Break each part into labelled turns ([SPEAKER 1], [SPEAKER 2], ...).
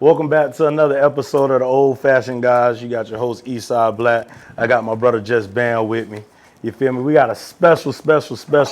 [SPEAKER 1] Welcome back to another episode of the Old Fashioned Guys. You got your host Eastside Black. I got my brother Just Bam with me. You feel me? We got a special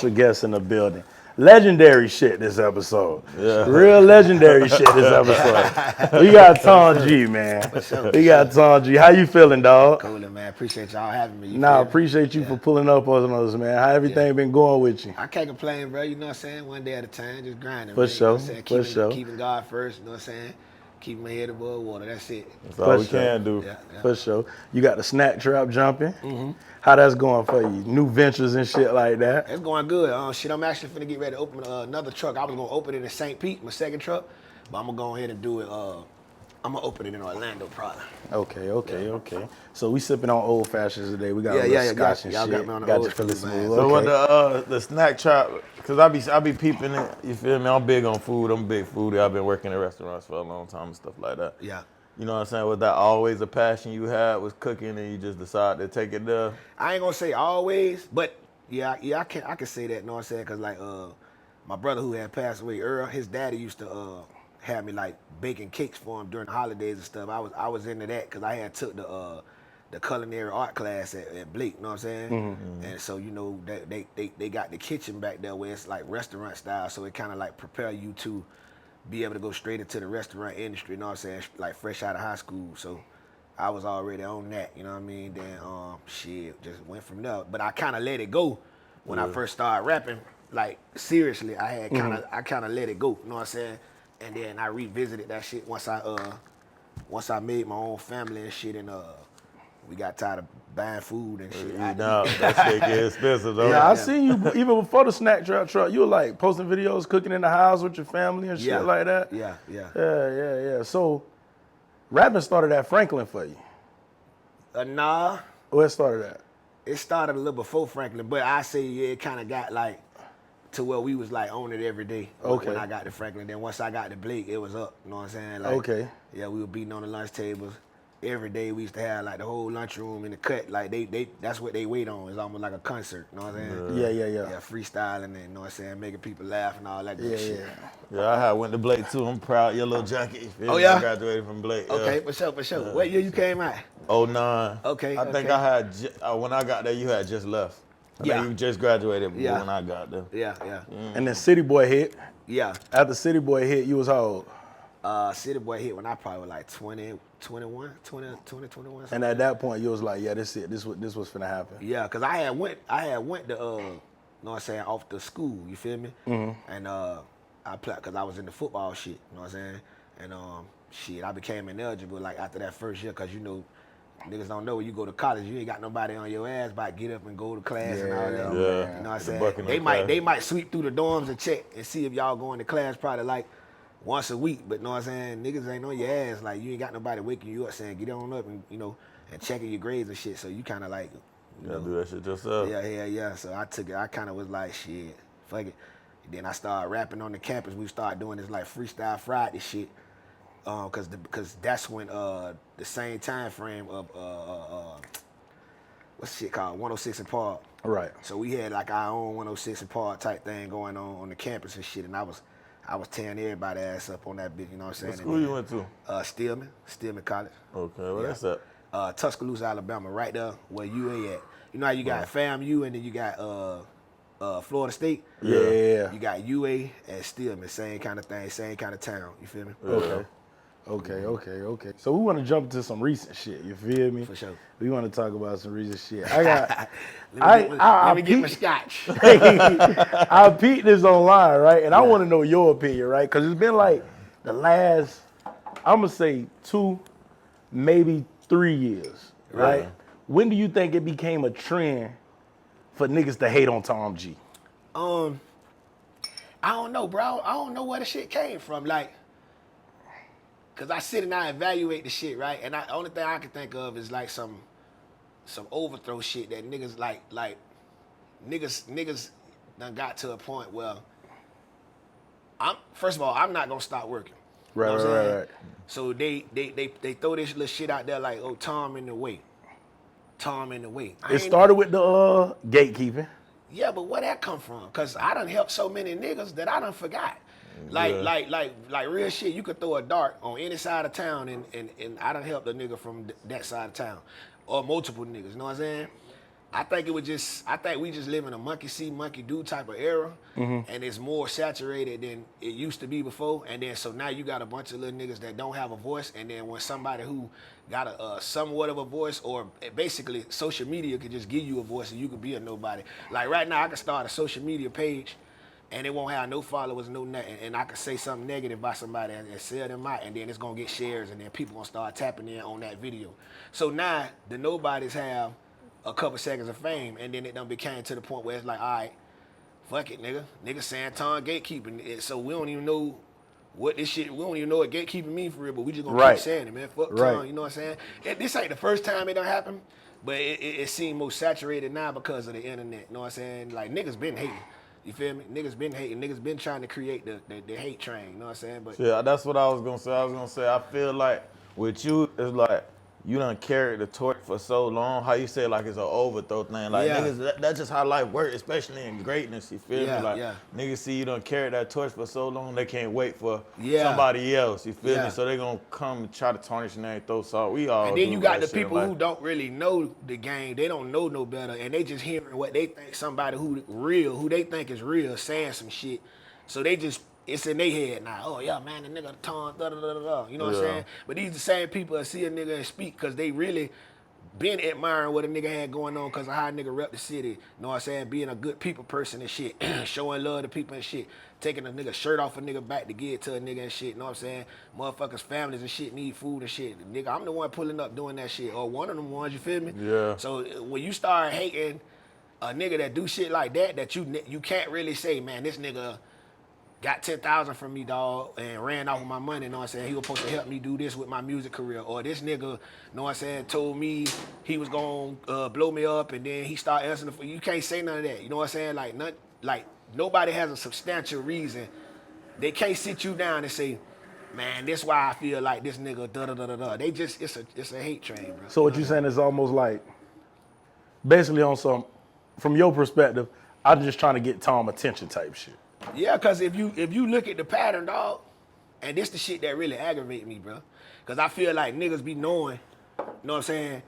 [SPEAKER 1] guest in the building. Legendary shit this episode. Yeah. Real legendary shit this episode. We got Tom G, man. We got Tom G. How you feeling, dog?
[SPEAKER 2] Coolin', man. Appreciate y'all having me.
[SPEAKER 1] Appreciate you for pulling up on us, man. How everything been going with you?
[SPEAKER 2] I can't complain, bro. You know what I'm saying? One day at a time, just grinding.
[SPEAKER 1] For sure.
[SPEAKER 2] For sure. Keeping God first, you know what I'm saying? Keeping my head above water. That's it.
[SPEAKER 3] That's all we can do.
[SPEAKER 1] Yeah. For sure. You got the snack trap jumping. Mm-hmm. How that's going for you? New ventures and shit like that?
[SPEAKER 2] It's going good. I'm actually finna get ready to open another truck. I was gonna open it in St. Pete, my second truck, but I'm gonna go ahead and do it. I'm gonna open it in Orlando, probably.
[SPEAKER 1] Okay. So we sipping on old fashions today. We got a little scotch and
[SPEAKER 2] y'all
[SPEAKER 1] shit.
[SPEAKER 2] Got me on the old
[SPEAKER 1] feeling
[SPEAKER 2] smooth.
[SPEAKER 1] smooth.
[SPEAKER 3] So what the snack trap? Cause I be peeping it. You feel me? I'm big on food. I'm a big foodie. I've been working in restaurants for a long time and stuff like that.
[SPEAKER 2] Yeah.
[SPEAKER 3] You know what I'm saying? Was that always a passion you had was cooking and you just decided to take it there?
[SPEAKER 2] I ain't gonna say always, but yeah, I can say that. You know what I'm saying? Cause like my brother who had passed away, Earl, his daddy used to have me like baking cakes for him during the holidays and stuff. I was into that because I had took the culinary art class at Blake, you know what I'm saying? Mm-hmm. And so, you know, they got the kitchen back there where it's like restaurant style, so it kind of like prepare you to be able to go straight into the restaurant industry, you know what I'm saying? Like fresh out of high school, so I was already on that, you know what I mean? Then, just went from there. But I kind of let it go when I first started rapping, like seriously, I kind of let it go, you know what I'm saying? And then I revisited that shit once I made my own family and shit, and we got tired of buying food and shit.
[SPEAKER 3] No, that shit get expensive though.
[SPEAKER 1] Yeah, I seen you even before the snack truck. You were like posting videos, cooking in the house with your family and shit like that. Yeah. So, rapping started at Franklin for you?
[SPEAKER 2] Nah.
[SPEAKER 1] Where it started at?
[SPEAKER 2] It started a little before Franklin, but I say it kind of got like to where we was like on it every day. When I got to Franklin. Then once I got to Blake, it was up. You know what I'm saying? Like, yeah, we were beating on the lunch tables. Every day we used to have like the whole lunchroom in the cut. Like they that's what they wait on. It's almost like a concert. You know what I'm saying?
[SPEAKER 1] Yeah.
[SPEAKER 2] Yeah, freestyling and you know what I'm saying, making people laugh and all that good shit.
[SPEAKER 3] Yeah, I had went to Blake too. I'm proud. Your little junkie.
[SPEAKER 2] Oh yeah?
[SPEAKER 3] I graduated from Blake.
[SPEAKER 2] Okay, for sure. What year you came out?
[SPEAKER 3] 09.
[SPEAKER 2] Okay.
[SPEAKER 3] I think I had when I got there, you had just left. I think you just graduated when I got there.
[SPEAKER 2] Yeah.
[SPEAKER 1] And then City Boy hit.
[SPEAKER 2] Yeah.
[SPEAKER 1] After City Boy hit, you was how old?
[SPEAKER 2] City Boy hit when I probably was like 20, 21.
[SPEAKER 1] And at that point, you was like, yeah, this it. This was finna happen.
[SPEAKER 2] Yeah, cause I had went to you know what I'm saying, off the school. You feel me? Mm-hmm. And I played cause I was in the football shit. You know what I'm saying? And I became ineligible like after that first year, cause you know. Niggas don't know when you go to college, you ain't got nobody on your ass but get up and go to class and all that.
[SPEAKER 3] Yeah.
[SPEAKER 2] You know what I'm saying? They might sweep through the dorms and check and see if y'all going to class probably like once a week. But you know what I'm saying? Niggas ain't on your ass. Like you ain't got nobody waking you up saying get on up and you know and checking your grades and shit. So you kinda like
[SPEAKER 3] you gotta do that shit yourself.
[SPEAKER 2] Yeah. So I took it, I kinda was like shit, fuck it. And then I started rapping on the campus. We started doing this like freestyle Friday shit. Cause that's when the same time frame of what's shit called 106 and Park.
[SPEAKER 1] Right.
[SPEAKER 2] So we had like our own 106 and Park type thing going on the campus and shit, and I was tearing everybody ass up on that bitch. You know what I'm saying?
[SPEAKER 3] What school you went to?
[SPEAKER 2] Stillman College.
[SPEAKER 3] Okay, well that's up.
[SPEAKER 2] Tuscaloosa, Alabama, right there where UA at. You know how you got FAMU and then you got Florida State.
[SPEAKER 1] Yeah.
[SPEAKER 2] You got UA and Stillman, same kind of thing, same kind of town. You feel me?
[SPEAKER 1] Okay. So we want to jump to some recent shit. You feel me?
[SPEAKER 2] For sure.
[SPEAKER 1] We want to talk about some recent shit.
[SPEAKER 2] Let me get my scotch.
[SPEAKER 1] I peeped this online, right? And I want to know your opinion, right? Because it's been like the last, I'm going to say 2, maybe 3 years, right? When do you think it became a trend for niggas to hate on Tom G?
[SPEAKER 2] I don't know, bro. I don't know where the shit came from. Like, cause I sit and I evaluate the shit, right? And the only thing I can think of is like some overthrow shit that niggas like niggas done got to a point where first of all, I'm not gonna stop working.
[SPEAKER 1] Right.
[SPEAKER 2] So they throw this little shit out there like, oh, Tom in the way. It
[SPEAKER 1] started with the gatekeeping.
[SPEAKER 2] Yeah, but where that come from? Cause I done helped so many niggas that I done forgot. Like real shit. You could throw a dart on any side of town, and I done helped a nigga from that side of town, or multiple niggas. You know what I'm saying? I think we just live in a monkey see, monkey do type of era, and it's more saturated than it used to be before. And then so now you got a bunch of little niggas that don't have a voice, and then when somebody who got a somewhat of a voice, or basically social media could just give you a voice and you could be a nobody. Like right now, I can start a social media page, and it won't have no followers, no nothing, and I can say something negative about somebody and sell them out, and then it's gonna get shares, and then people gonna start tapping in on that video. So now the nobodies have a couple seconds of fame, and then it done became to the point where it's like, all right, fuck it, nigga. Nigga saying Tom gatekeeping. So we don't even know what this shit, we don't even know what gatekeeping mean for real, but we just gonna keep saying it, man. Fuck Tom, you know what I'm saying? This ain't the first time it done happened, but it seemed more saturated now because of the internet, you know what I'm saying? Like, niggas been hating. You feel me? Niggas been hating. Niggas been trying to create the hate train, you know what I'm saying? But
[SPEAKER 3] yeah, that's what I was gonna say. I feel like with you, it's like you done carried the torch for so long. How you say like it's an overthrow thing. Like niggas, that's just how life works, especially in greatness. You feel me? Like niggas see you done carried that torch for so long, they can't wait for somebody else. You feel me? So they gonna come and try to tarnish your name, throw salt. We all.
[SPEAKER 2] And then you got the people
[SPEAKER 3] like,
[SPEAKER 2] who don't really know the game. They don't know no better, and they just hearing what they think somebody who they think is real, saying some shit. So they just. It's in their head now. Oh, yeah, man, the nigga Tom, da-da-da-da-da. You know what I'm saying? But these the same people that see a nigga and speak because they really been admiring what a nigga had going on because of how a nigga rep the city. You know what I'm saying? Being a good people person and shit. Showing love to people and shit. Taking a nigga shirt off a nigga back to give it to a nigga and shit. You know what I'm saying? Motherfuckers' families and shit need food and shit. Nigga, I'm the one pulling up doing that shit. Or one of them ones, you feel me?
[SPEAKER 3] Yeah.
[SPEAKER 2] So when you start hating a nigga that do shit like that you can't really say, man, this nigga got 10,000 from me, dog, and ran off with my money, you know what I'm saying? He was supposed to help me do this with my music career. Or this nigga, you know what I'm saying, told me he was gonna blow me up, and then he started answering the phone. You can't say none of that, you know what I'm saying? Like nobody has a substantial reason. They can't sit you down and say, man, this why I feel like this nigga da-da-da-da-da. They just, it's a hate train, bro.
[SPEAKER 1] So what you saying is almost like, basically on some, from your perspective, I'm just trying to get Tom attention type shit.
[SPEAKER 2] Yeah, because if you look at the pattern, dog, and this the shit that really aggravate me, bro. Because I feel like niggas be knowing, you know what I'm saying?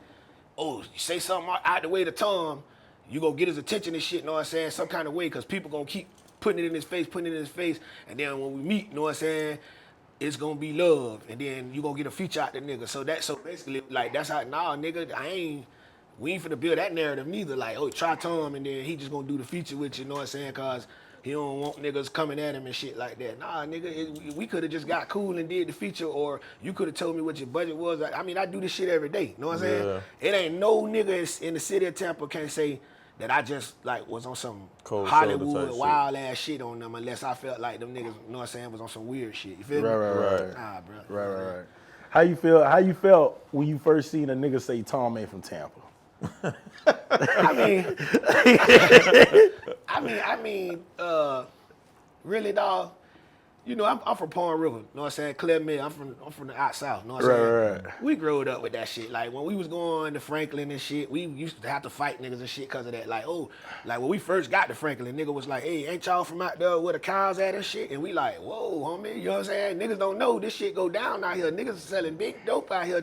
[SPEAKER 2] Oh, you say something out the way to Tom, you gonna get his attention and shit, you know what I'm saying? Some kind of way, because people gonna keep putting it in his face, and then when we meet, you know what I'm saying? It's gonna be love, and then you gonna get a feature out the nigga. So basically, like, that's how, nah, nigga, we ain't finna build that narrative neither. Like, oh, try Tom, and then he just gonna do the feature with you, you know what I'm saying? Cause he don't want niggas coming at him and shit like that. Nah, nigga, we could have just got cool and did the feature, or you could have told me what your budget was. I mean, I do this shit every day. You know what I'm saying? It ain't no nigga in the city of Tampa can say that I just like was on some
[SPEAKER 3] cold
[SPEAKER 2] Hollywood wild ass shit on them unless I felt like them niggas, you know what I'm saying, was on some weird shit. You feel me?
[SPEAKER 1] Right.
[SPEAKER 2] Nah, bro.
[SPEAKER 1] Right. How you felt when you first seen a nigga say Tom ain't from Tampa?
[SPEAKER 2] I mean, really, dog. You know, I'm from Palm River. You know what I'm saying? Clear Mill. I'm from the out south. You know what I'm saying?
[SPEAKER 1] Right.
[SPEAKER 2] We growed up with that shit. Like when we was going to Franklin and shit, we used to have to fight niggas and shit because of that. Like, like when we first got to Franklin, nigga was like, hey, ain't y'all from out there where the cows at and shit? And we like, whoa, homie, you know what I'm saying? Niggas don't know this shit go down out here. Niggas selling big dope out here.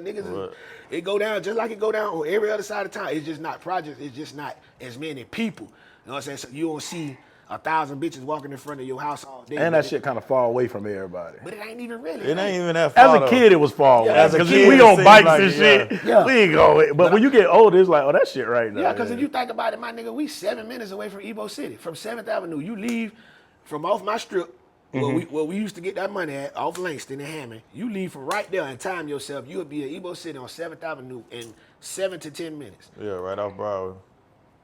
[SPEAKER 2] It go down just like it go down on every other side of town. It's just not projects. It's just not as many people. You know what I'm saying? So you don't see 1,000 bitches walking in front of your house all day.
[SPEAKER 1] And that shit kind of far away from everybody.
[SPEAKER 2] But it ain't even really.
[SPEAKER 3] It ain't even that far.
[SPEAKER 1] As a kid, it was far away.
[SPEAKER 3] As a kid,
[SPEAKER 1] we on bikes
[SPEAKER 3] like,
[SPEAKER 1] and shit.
[SPEAKER 2] Yeah.
[SPEAKER 1] We ain't going. But when you get older, it's like, oh, that shit right now.
[SPEAKER 2] Yeah, because if you think about it, my nigga, we 7 minutes away from Ebo City, from 7th Avenue. You leave from off my strip, where we used to get that money at, off Langston and Hammond. You leave from right there and time yourself. You'll be at Ebo City on 7th Avenue in 7 to 10 minutes.
[SPEAKER 3] Yeah, right off Broadway.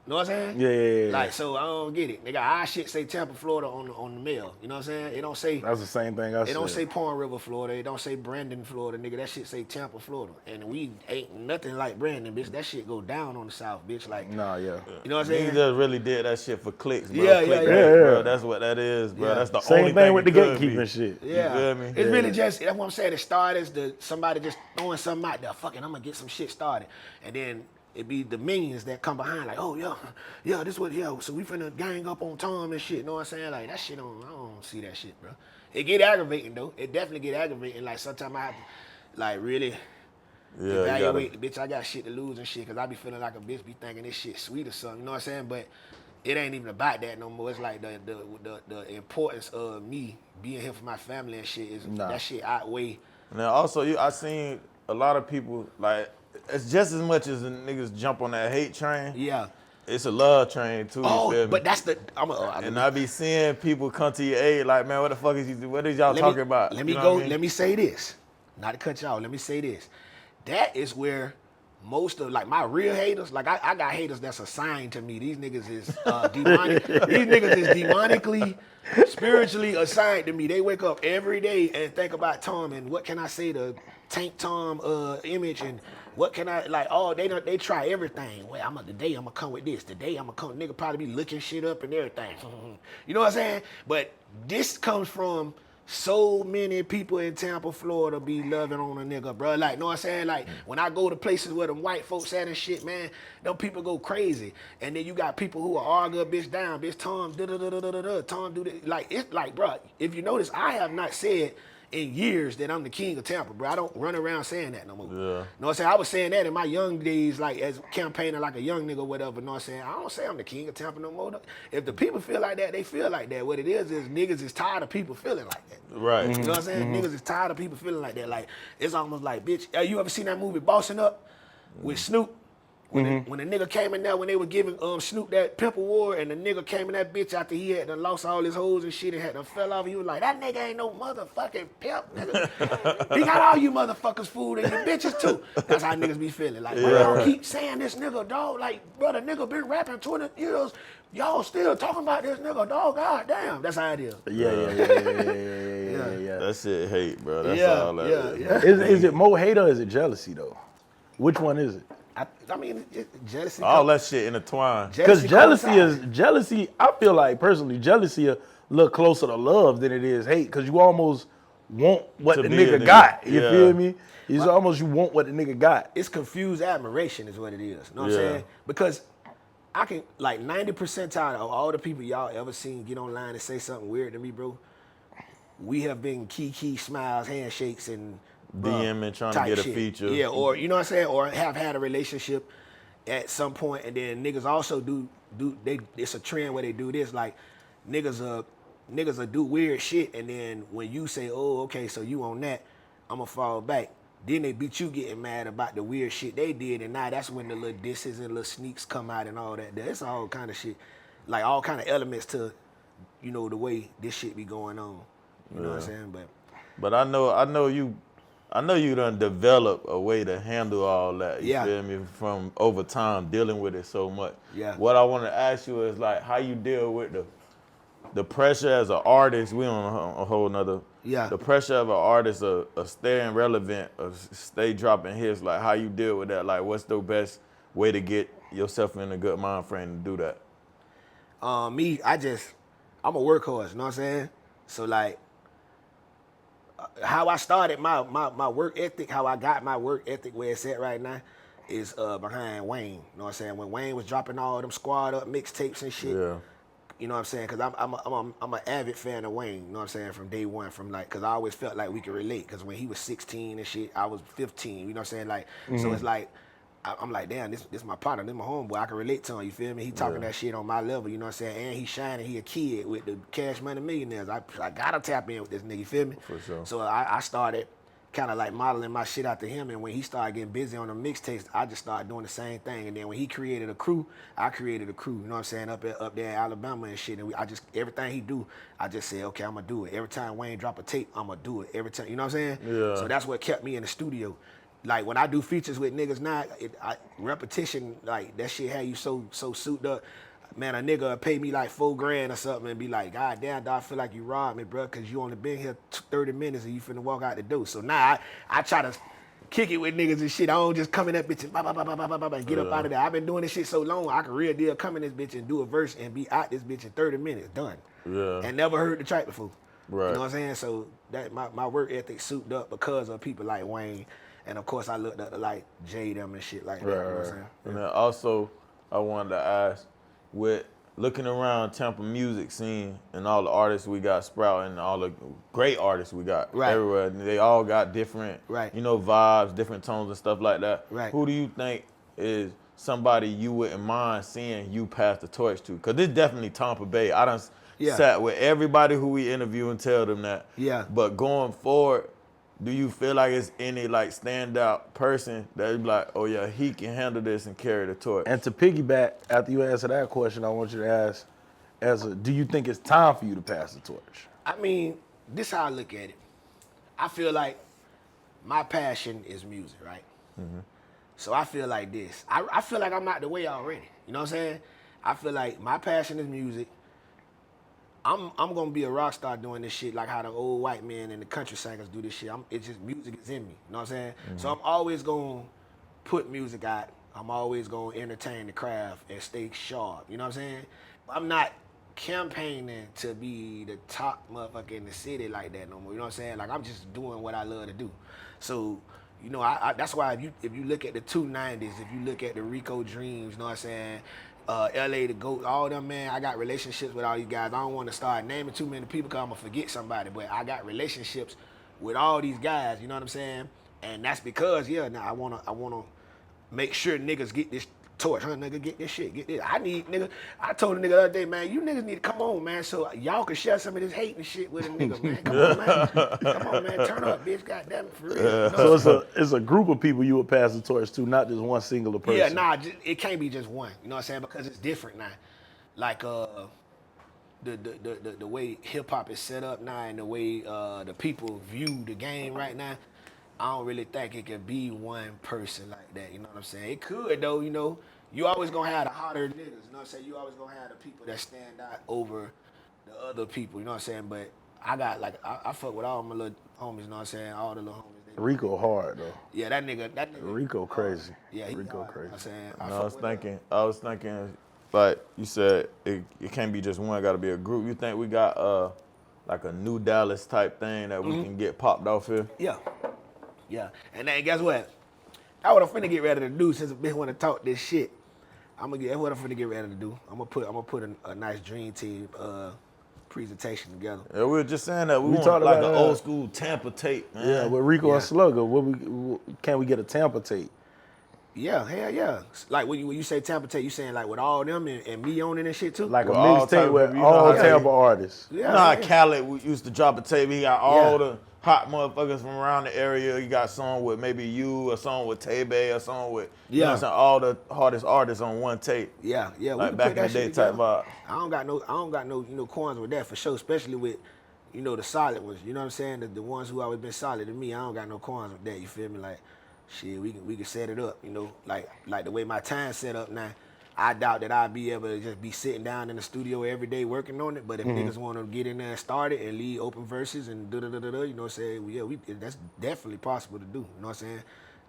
[SPEAKER 2] Know what I'm saying?
[SPEAKER 1] Yeah.
[SPEAKER 2] Like, so I don't get it. Nigga, our shit say Tampa, Florida on the mail. You know what I'm saying? It don't say.
[SPEAKER 1] That's the same thing I said.
[SPEAKER 2] It don't say Palm River, Florida. It don't say Brandon, Florida. Nigga, that shit say Tampa, Florida. And we ain't nothing like Brandon, bitch. That shit go down on the South, bitch. Like,
[SPEAKER 1] Nah, yeah.
[SPEAKER 2] You know what I'm saying?
[SPEAKER 3] He just really did that shit for clicks, bro.
[SPEAKER 2] Yeah.
[SPEAKER 3] Bro. That's what that is, bro.
[SPEAKER 2] Yeah.
[SPEAKER 3] That's the
[SPEAKER 1] Same
[SPEAKER 3] only
[SPEAKER 1] thing with the
[SPEAKER 3] it could
[SPEAKER 1] gatekeeping
[SPEAKER 3] be.
[SPEAKER 1] shit.
[SPEAKER 2] Yeah.
[SPEAKER 3] You feel me?
[SPEAKER 2] It's really just, that's what I'm saying. It started as somebody just throwing something out there. Fucking, I'm gonna get some shit started. And then it be the minions that come behind like, oh yeah, this what so we finna gang up on Tom and shit. You know what I'm saying? Like that shit I don't see that shit, bro. It get aggravating though. It definitely get aggravating. Like sometimes I have to like really evaluate the bitch. I got shit to lose and shit, cause I be feeling like a bitch be thinking this shit sweet or something. You know what I'm saying? But it ain't even about that no more. It's like the importance of me being here for my family and shit is that shit outweigh.
[SPEAKER 3] Now also I seen a lot of people like it's just as much as the niggas jump on that hate train.
[SPEAKER 2] Yeah.
[SPEAKER 3] It's a love train too. You feel me?
[SPEAKER 2] But that's the
[SPEAKER 3] and I be seeing people come to your aid like, man, what the fuck is you? What is y'all talking about?
[SPEAKER 2] Let me go. I mean? Let me say this. Not to cut y'all. Let me say this. That is where most of like my real haters, like I got haters that's assigned to me. These niggas is demonic. These niggas is demonically, spiritually assigned to me. They wake up every day and think about Tom and what can I say to Tank Tom image and what can I like? Oh, they try everything. Well, today I'm gonna come with this. Today I'm gonna come. Nigga probably be looking shit up and everything. You know what I'm saying? But this comes from so many people in Tampa, Florida be loving on a nigga, bro. Like, know what I'm saying? Like, when I go to places where them white folks at and shit, man, them people go crazy. And then you got people who will argue a bitch down. Bitch, Tom, da-da-da-da-da-da, Tom do that. Like, it's like, bro, if you notice, I have not said in years that I'm the king of Tampa, bro. I don't run around saying that no more.
[SPEAKER 3] Yeah.
[SPEAKER 2] You know what I'm saying? I was saying that in my young days, like as campaigning like a young nigga or whatever. You know what I'm saying? I don't say I'm the king of Tampa no more. If the people feel like that, they feel like that. What it is niggas is tired of people feeling like that.
[SPEAKER 3] Right.
[SPEAKER 2] You know what I'm saying? Niggas is tired of people feeling like that. Like, it's almost like, bitch, you ever seen that movie Bossing Up with Snoop? When the nigga came in there, when they were giving Snoop that pimp award, and the nigga came in that bitch after he had done lost all his hoes and shit and had done fell off, he was like, that nigga ain't no motherfucking pimp, nigga. He got all you motherfuckers food and your bitches too. That's how niggas be feeling. Like, y'all keep saying this nigga, dog. Like, brother, nigga been rapping 20 years. Y'all still talking about this nigga, dog. God damn. That's how it is.
[SPEAKER 1] Yeah.
[SPEAKER 3] That shit hate, bro. That's all that is.
[SPEAKER 2] Yeah.
[SPEAKER 1] Is it more hate or is it jealousy though? Which one is it?
[SPEAKER 2] I mean, jealousy.
[SPEAKER 3] All that shit intertwined.
[SPEAKER 1] Because jealousy, I feel like personally, jealousy a little closer to love than it is hate. Because you almost want what the nigga got. You feel me? You want what the nigga got.
[SPEAKER 2] It's confused admiration is what it is. You know what I'm saying? Because I can, like 90% of all the people y'all ever seen get online and say something weird to me, bro, we have been key smiles, handshakes, and
[SPEAKER 3] DMing trying to get a feature.
[SPEAKER 2] Yeah, or you know what I'm saying? Or have had a relationship at some point, and then niggas also it's a trend where they do this, like niggas will do weird shit, and then when you say, oh, okay, so you on that, I'm gonna fall back. Then they beat you getting mad about the weird shit they did, and now that's when the little disses and little sneaks come out and all that. That's all kind of shit, like all kind of elements to, you know, the way this shit be going on. You know what I'm saying?
[SPEAKER 3] But I know you done develop a way to handle all that. You feel me? From over time dealing with it so much.
[SPEAKER 2] Yeah.
[SPEAKER 3] What I want to ask you is like how you deal with the pressure as an artist. We on a whole nother.
[SPEAKER 2] Yeah.
[SPEAKER 3] The pressure of an artist of staying relevant, of stay dropping hits. Like how you deal with that. Like what's the best way to get yourself in a good mind frame to do that?
[SPEAKER 2] I'm a workhorse. You know what I'm saying? So like, how I started my work ethic, how I got my work ethic where it's at right now is behind Wayne. You know what I'm saying? When Wayne was dropping all them squad up mixtapes and shit.
[SPEAKER 3] Yeah.
[SPEAKER 2] You know what I'm saying? Because I'm an avid fan of Wayne. You know what I'm saying? From day one, because I always felt like we could relate. Because when he was 16 and shit, I was 15. You know what I'm saying? Like, so it's like, I'm like, damn, this my partner, this my homeboy. I can relate to him, you feel me? He talking that shit on my level, you know what I'm saying? And he shining, he a kid with the Cash Money Millionaires. I gotta tap in with this nigga, you feel me?
[SPEAKER 3] For sure.
[SPEAKER 2] So I started kind of like modeling my shit after him, and when he started getting busy on the mixtapes, I just started doing the same thing. And then when he created a crew, I created a crew, you know what I'm saying, up there in Alabama and shit. And everything he do, I just said, okay, I'm gonna do it. Every time Wayne drop a tape, I'm gonna do it. Every time, you know what I'm saying?
[SPEAKER 3] Yeah.
[SPEAKER 2] So that's what kept me in the studio. Like when I do features with niggas now, repetition, like that shit had you so souped up. Man, a nigga will pay me like $4,000 or something and be like, God damn, dog, I feel like you robbed me, bro, because you only been here 30 minutes and you finna walk out the door. So now I try to kick it with niggas and shit. I don't just come in that bitch and get up out of there. I've been doing this shit so long, I can real deal come in this bitch and do a verse and be out this bitch in 30 minutes, done.
[SPEAKER 3] Yeah.
[SPEAKER 2] And never heard the track before.
[SPEAKER 3] Right.
[SPEAKER 2] You know what I'm saying? So that my work ethic souped up because of people like Wayne. And of course, I looked up to like Jay them and shit like that. You know what I'm saying?
[SPEAKER 3] And then also, I wanted to ask, with looking around Tampa music scene and all the artists we got sprouting, and all the great artists we got
[SPEAKER 2] Right.
[SPEAKER 3] everywhere, and they all got different,
[SPEAKER 2] Right.
[SPEAKER 3] vibes, different tones and stuff like that.
[SPEAKER 2] Right.
[SPEAKER 3] Who do you think is somebody you wouldn't mind seeing you pass the torch to? Because this definitely Tampa Bay. I done sat with everybody who we interview and tell them that.
[SPEAKER 2] Yeah.
[SPEAKER 3] But going forward, do you feel like it's any like standout person that you be like, oh yeah, he can handle this and carry the torch?
[SPEAKER 1] And to piggyback, after you answer that question, I want you to ask, do you think it's time for you to pass the torch?
[SPEAKER 2] I mean, this how I look at it. I feel like my passion is music, right? So I feel like this. I feel like I'm out the way already. You know what I'm saying? I feel like my passion is music. I'm gonna be a rock star doing this shit like how the old white men and the country singers do this shit. It's just music is in me. You know what I'm saying? So I'm always gonna put music out. I'm always gonna entertain the craft and stay sharp. You know what I'm saying? I'm not campaigning to be the top motherfucker in the city like that no more. You know what I'm saying? Like I'm just doing what I love to do. So, you know, I that's why if you look at the 290s, if you look at the Rico Dreams, you know what I'm saying? LA the GOAT, all them, man, I got relationships with all these guys. I don't want to start naming too many people because I'm going to forget somebody, but I got relationships with all these guys, you know what I'm saying? And that's because, now I want to make sure niggas get this torch, nigga, get this shit, get this. I told a nigga the other day, man, you niggas need to come on, man, so y'all can share some of this hate and shit with a nigga, man. Come on, man, turn up, bitch, goddamn it, for real. You know?
[SPEAKER 1] So it's a group of people you would pass the torch to, not just one singular person.
[SPEAKER 2] Yeah, nah, it can't be just one. You know what I'm saying? Because it's different now. Like the way hip hop is set up now, and the way the people view the game right now, I don't really think it can be one person like that. You know what I'm saying? It could though. You know, you always gonna have the hotter niggas. You know what I'm saying? You always gonna have the people that stand out over the other people. You know what I'm saying? But I got like I fuck with all my little homies. You know what I'm saying? All the little homies.
[SPEAKER 1] Rico hard though.
[SPEAKER 2] Yeah, that nigga.
[SPEAKER 1] Rico crazy.
[SPEAKER 2] Yeah,
[SPEAKER 1] Rico
[SPEAKER 2] hard.
[SPEAKER 1] crazy.
[SPEAKER 2] I'm saying,
[SPEAKER 3] I was thinking, like you said, it can't be just one. Got to be a group. You think we got like a New Dallas type thing that we can get popped off here?
[SPEAKER 2] Yeah. And then guess what? That's what I'm finna get ready to do since a bitch want to talk this shit. That's what I'm finna get ready to do. I'm gonna put a nice dream team presentation together.
[SPEAKER 3] Yeah, we were just saying that we want
[SPEAKER 1] talked
[SPEAKER 3] like
[SPEAKER 1] about
[SPEAKER 3] an old school Tampa tape, man.
[SPEAKER 1] Yeah, with Rico and Slugger, can we get a Tampa tape?
[SPEAKER 2] Yeah, hell yeah. Like when you say Tampa tape, you saying like with all them and me on it and shit too?
[SPEAKER 1] Like
[SPEAKER 3] With
[SPEAKER 1] a
[SPEAKER 3] all type
[SPEAKER 1] mixtape
[SPEAKER 3] of
[SPEAKER 1] with
[SPEAKER 3] people, you know
[SPEAKER 1] all
[SPEAKER 3] how
[SPEAKER 1] Tampa artists.
[SPEAKER 3] You know how Khaled used to drop a tape, he got all the hot motherfuckers from around the area. You got a song with maybe you, a song with Tay-Bay, a song with, you know what I'm saying, all the hardest artists on one tape.
[SPEAKER 2] Yeah.
[SPEAKER 3] Like back in the day type vibe.
[SPEAKER 2] I don't got no qualms with that for sure, especially with, the solid ones. You know what I'm saying? The ones who always been solid to me, I don't got no qualms with that. You feel me? Like, shit, we can set it up, like the way my time's set up now. I doubt that I'll be able to just be sitting down in the studio every day working on it. But if niggas want to get in there and start it and lead open verses and you know what I'm saying? That's definitely possible to do. You know what I'm saying?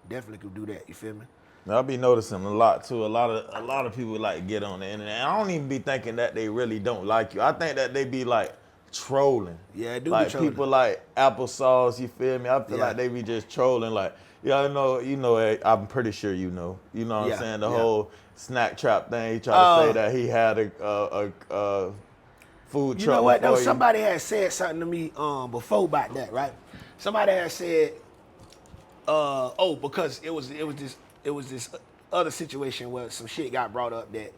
[SPEAKER 2] Definitely could do that. You feel me?
[SPEAKER 3] I'll be noticing a lot too. A lot of people like get on the internet. I don't even be thinking that they really don't like you. I think that they be like trolling.
[SPEAKER 2] Yeah, it do
[SPEAKER 3] like
[SPEAKER 2] be trolling.
[SPEAKER 3] people like applesauce. You feel me? I feel like they be just trolling. Like I'm pretty sure you know. You know what I'm saying? The whole snack trap thing. He tried to say that he had a food truck.
[SPEAKER 2] You know what though? Somebody had said something to me before about that, right? Somebody had said, because it was this other situation where some shit got brought up that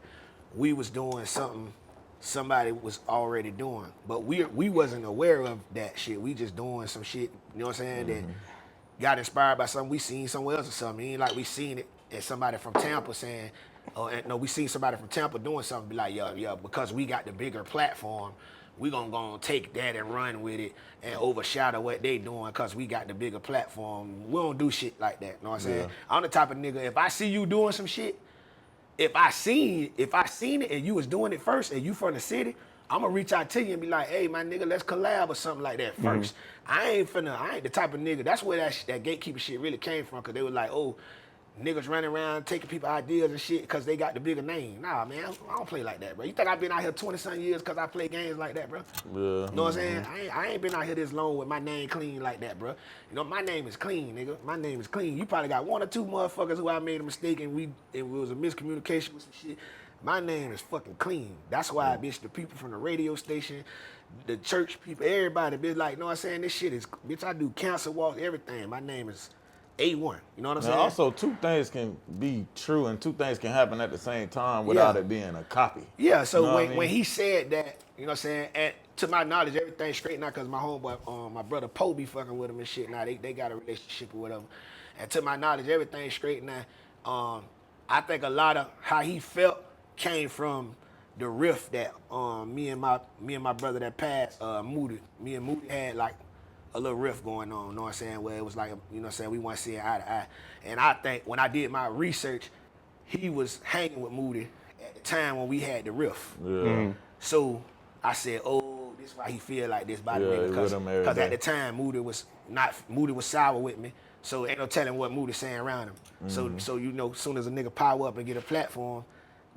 [SPEAKER 2] we was doing something somebody was already doing, but we wasn't aware of that shit. We just doing some shit, you know what I'm saying? That got inspired by something we seen somewhere else or something. It ain't like we seen it and somebody from Tampa saying, we seen somebody from Tampa doing something, be like, yeah, because we got the bigger platform, we gonna take that and run with it and overshadow what they doing because we got the bigger platform. We don't do shit like that, you know what I'm saying? I'm the type of nigga, if I see you doing some shit, if I seen it and you was doing it first and you from the city, I'm gonna reach out to you and be like, hey, my nigga, let's collab or something like that first. I ain't the type of nigga, that's where that gatekeeper shit really came from, because they were like, oh, niggas running around taking people ideas and shit because they got the bigger name. Nah, man, I don't play like that, bro. You think I've been out here 20-something years because I play games like that, bro?
[SPEAKER 3] Yeah.
[SPEAKER 2] You know what I'm saying? I ain't been out here this long with my name clean like that, bro. You know, my name is clean, nigga. My name is clean. You probably got one or two motherfuckers who I made a mistake and it was a miscommunication with some shit. My name is fucking clean. That's why, bitch, the people from the radio station, the church people, everybody, bitch, like, you know what I'm saying? This shit is, bitch, I do cancer walks, everything. My name is A1. You know what I'm saying?
[SPEAKER 3] Now, also, two things can be true and two things can happen at the same time without it being a copy.
[SPEAKER 2] Yeah, so
[SPEAKER 3] You know what I mean?
[SPEAKER 2] when he said that, you know what I'm saying, and to my knowledge, everything's straight now because my homeboy, my brother Poe be fucking with him and shit now. They got a relationship or whatever. And to my knowledge, everything's straight now. I think a lot of how he felt came from the rift that me and my brother that passed, Moody. Me and Moody had like a little rift going on, you know what I'm saying, where it was like, you know what I'm saying, we weren't seeing eye to eye. And I think when I did my research, he was hanging with Moody at the time when we had the rift.
[SPEAKER 3] Yeah.
[SPEAKER 2] So I said, oh, this is why he feel like this by the
[SPEAKER 3] Yeah,
[SPEAKER 2] nigga.
[SPEAKER 3] he with him every
[SPEAKER 2] Because at
[SPEAKER 3] day.
[SPEAKER 2] the time, Moody was sour with me. So ain't no telling what Moody's saying around him. So you know, soon as a nigga power up and get a platform,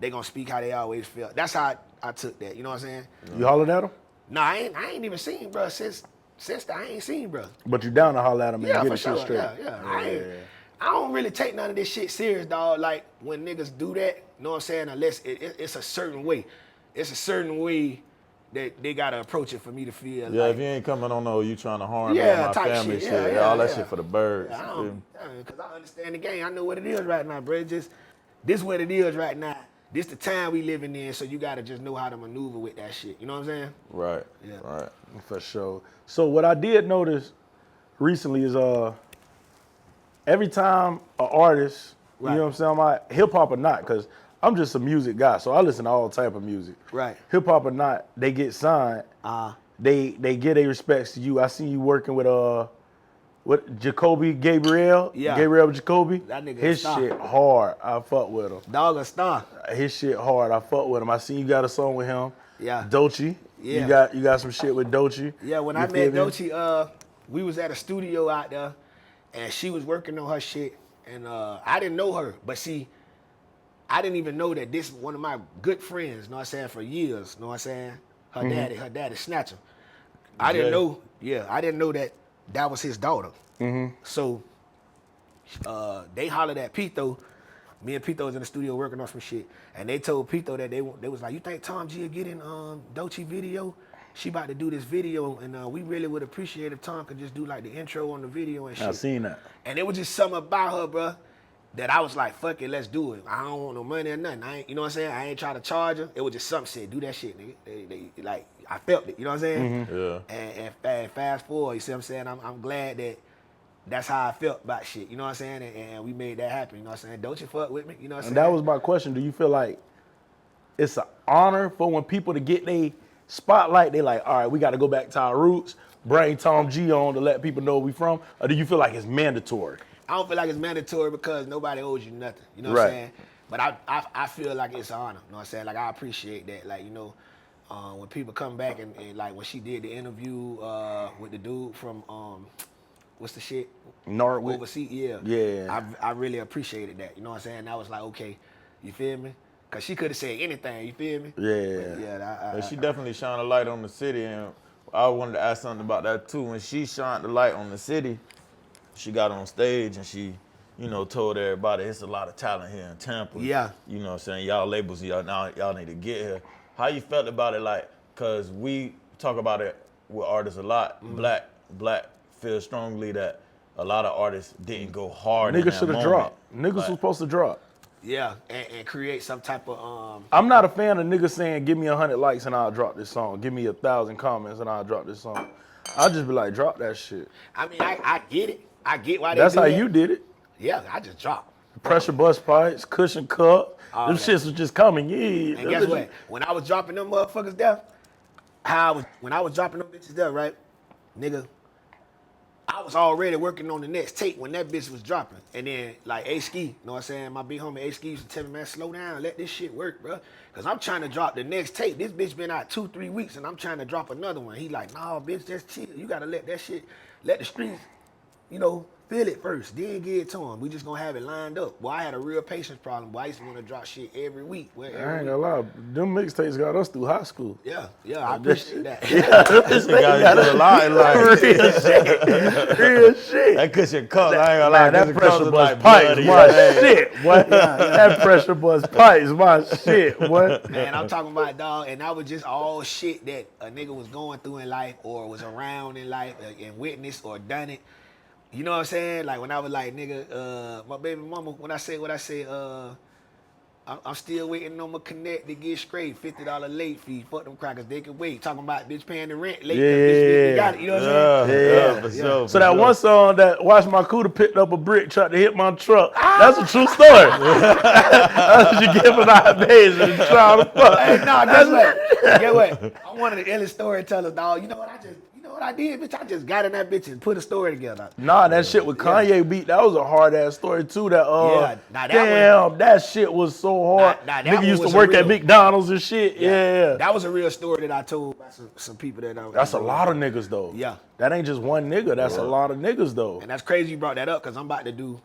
[SPEAKER 2] they gonna speak how they always felt. That's how I took that. You know what I'm saying?
[SPEAKER 1] You hollered at him?
[SPEAKER 2] Nah, I ain't even seen bro since that. I ain't seen bro.
[SPEAKER 1] But you down to holler at him and
[SPEAKER 2] Yeah,
[SPEAKER 1] get
[SPEAKER 2] for
[SPEAKER 1] it shit
[SPEAKER 2] sure.
[SPEAKER 1] straight.
[SPEAKER 2] Yeah. I don't really take none of this shit serious, dog. Like when niggas do that, you know what I'm saying? Unless it's a certain way. It's a certain way that they gotta approach it for me to feel
[SPEAKER 3] Yeah,
[SPEAKER 2] like.
[SPEAKER 3] if you ain't coming on, no, you trying to harm me
[SPEAKER 2] Yeah,
[SPEAKER 3] or my
[SPEAKER 2] type
[SPEAKER 3] family
[SPEAKER 2] shit.
[SPEAKER 3] shit.
[SPEAKER 2] Yeah,
[SPEAKER 3] all that
[SPEAKER 2] yeah.
[SPEAKER 3] shit for the birds.
[SPEAKER 2] Because I understand the game. I know what it is right now, bro. This what it is right now. This the time we living in, so you gotta just know how to maneuver with that shit. You know what I'm saying?
[SPEAKER 3] Right.
[SPEAKER 2] Yeah.
[SPEAKER 3] Right.
[SPEAKER 1] For sure. So what I did notice recently is every time an artist, you
[SPEAKER 2] Right.
[SPEAKER 1] know what I'm saying, I'm like, hip hop or not, because I'm just a music guy, so I listen to all type of music.
[SPEAKER 2] Right.
[SPEAKER 1] Hip hop or not, they get signed. They get their respects to you. I see you working with Jacoby Gabriel.
[SPEAKER 2] Yeah.
[SPEAKER 1] Gabriel Jacoby.
[SPEAKER 2] That nigga a
[SPEAKER 1] His
[SPEAKER 2] star.
[SPEAKER 1] shit hard. I fuck with him.
[SPEAKER 2] Dog a star.
[SPEAKER 1] His shit hard. I fuck with him. I seen you got a song with him.
[SPEAKER 2] Yeah.
[SPEAKER 1] Dolce.
[SPEAKER 2] Yeah.
[SPEAKER 1] You got some shit with Dolce.
[SPEAKER 2] Yeah, when
[SPEAKER 1] You
[SPEAKER 2] I
[SPEAKER 1] feel
[SPEAKER 2] met
[SPEAKER 1] me?
[SPEAKER 2] Dolce, we was at a studio out there, and she was working on her shit, and I didn't know her, but see, I didn't even know that this one of my good friends, know what I'm saying, for years, know what I'm saying, her daddy Snatcher. I didn't know that was his daughter. So they hollered at Pito. Me and Pito was in the studio working on some shit, and they told Pito that they was like, you think Tom G will get in Dolce video? She about to do this video, and we really would appreciate if Tom could just do like the intro on the video and shit.
[SPEAKER 1] I seen that.
[SPEAKER 2] And it was just something about her, bruh, that I was like, fuck it, let's do it. I don't want no money or nothing. You know what I'm saying? I ain't trying to charge her. It was just something said, do that shit, nigga. They like, I felt it, you know what I'm saying?
[SPEAKER 3] Yeah.
[SPEAKER 2] And fast forward, you see what I'm saying? I'm glad that that's how I felt about shit, you know what I'm saying? And we made that happen, you know what I'm saying? Don't you fuck with me, you know what I'm
[SPEAKER 1] And
[SPEAKER 2] saying?
[SPEAKER 1] that was my question. Do you feel like it's an honor for when people to get they spotlight? They like, all right, we got to go back to our roots, bring Tom G on to let people know where we from? Or do you feel like it's mandatory?
[SPEAKER 2] I don't feel like it's mandatory because nobody owes you nothing, you know what I'm
[SPEAKER 1] Right.
[SPEAKER 2] saying? But I feel like it's an honor, you know what I'm saying? Like, I appreciate that, like, you know, when people come back and like when she did the interview with the dude from, what's the shit?
[SPEAKER 1] Norwood.
[SPEAKER 2] Overseas, yeah.
[SPEAKER 1] Yeah.
[SPEAKER 2] I really appreciated that, you know what I'm saying? I was like, okay, you feel me? Because she could have said anything, you feel me?
[SPEAKER 1] Yeah.
[SPEAKER 2] But yeah,
[SPEAKER 3] And she definitely shine a light on the city, and I wanted to ask something about that too. When she shined the light on the city, she got on stage and she, you know, told everybody it's a lot of talent here in Tampa.
[SPEAKER 2] Yeah.
[SPEAKER 3] You know what I'm saying? Y'all labels, y'all need to get here. How you felt about it, like, cause we talk about it with artists a lot. Black feel strongly that a lot of artists didn't go hard in
[SPEAKER 1] Niggas
[SPEAKER 3] that
[SPEAKER 1] should have
[SPEAKER 3] moment.
[SPEAKER 1] dropped. Niggas was
[SPEAKER 3] Like,
[SPEAKER 1] supposed to drop.
[SPEAKER 2] yeah, and create some type of
[SPEAKER 1] I'm not a fan of niggas saying, give me 100 likes and I'll drop this song. Give me 1,000 comments and I'll drop this song. I'll just be like, drop that shit.
[SPEAKER 2] I mean, I get it. I get why
[SPEAKER 1] That's
[SPEAKER 2] they
[SPEAKER 1] how
[SPEAKER 2] do that.
[SPEAKER 1] you did it.
[SPEAKER 2] Yeah, I just dropped.
[SPEAKER 1] Pressure bust pipes, cushion cup.
[SPEAKER 2] All
[SPEAKER 1] Them
[SPEAKER 2] that.
[SPEAKER 1] shits was just coming. Yeah.
[SPEAKER 2] And guess what? When I was dropping them motherfuckers there, when I was dropping them bitches there, right, nigga, I was already working on the next tape when that bitch was dropping. And then, like, A-Ski, you know what I'm saying? My big homie A-Ski used to tell me, man, slow down, let this shit work, bro. Because I'm trying to drop the next tape. This bitch been out 2-3 weeks, and I'm trying to drop another one. He like, nah, bitch, just chill. You got to let that shit, let the streets, you know, feel it first, then give it to him. We just gonna have it lined up. Boy, I had a real patience problem. Boy, I used to want to drop shit every week. Well,
[SPEAKER 1] I
[SPEAKER 2] every
[SPEAKER 1] ain't
[SPEAKER 2] week.
[SPEAKER 1] gonna lie, them mixtapes got us through high school.
[SPEAKER 2] Yeah, I appreciate that.
[SPEAKER 3] This got a lot in life.
[SPEAKER 1] Real shit. Real shit.
[SPEAKER 3] That cushion cut. I ain't gonna lie.
[SPEAKER 1] Man, that
[SPEAKER 3] this
[SPEAKER 1] pressure
[SPEAKER 3] comes
[SPEAKER 1] bust
[SPEAKER 3] like
[SPEAKER 1] pipes,
[SPEAKER 3] blood in
[SPEAKER 1] my
[SPEAKER 3] your veins.
[SPEAKER 1] shit, boy. That pressure bust pipes, my shit, boy.
[SPEAKER 2] Man, I'm talking about, dog, and that was just all shit that a nigga was going through in life or was around in life and witnessed or done it. You know what I'm saying? Like when I was like, nigga, my baby mama, when I say what I say, I'm still waiting on my connect to get straight. $50 late fee. Fuck them crackers, they can wait. Talking about bitch paying the rent late. Bitch got it. You know what I'm saying?
[SPEAKER 3] Yeah, for sure.
[SPEAKER 1] So that one song that Watch My Cooter picked up a brick, tried to hit my truck. That's a true story. That's what you get for that baby and trying to fuck.
[SPEAKER 2] Hey, nah, guess what? Guess what? I'm one of the illest storytellers, dog. You know what I did, bitch? I just got in that bitch and put a story together.
[SPEAKER 1] Nah, that shit with Kanye beat, that was a hard ass story too. That that shit was so hard.
[SPEAKER 2] That
[SPEAKER 1] Nigga
[SPEAKER 2] one
[SPEAKER 1] used to
[SPEAKER 2] was
[SPEAKER 1] work
[SPEAKER 2] a
[SPEAKER 1] at
[SPEAKER 2] real-
[SPEAKER 1] McDonald's and shit. Yeah.
[SPEAKER 2] That was a real story that I told by some people that I was.
[SPEAKER 1] That's a lot of niggas though.
[SPEAKER 2] Yeah.
[SPEAKER 1] That ain't just one nigga. That's a lot of niggas though.
[SPEAKER 2] And that's crazy you brought that up because I'm about to do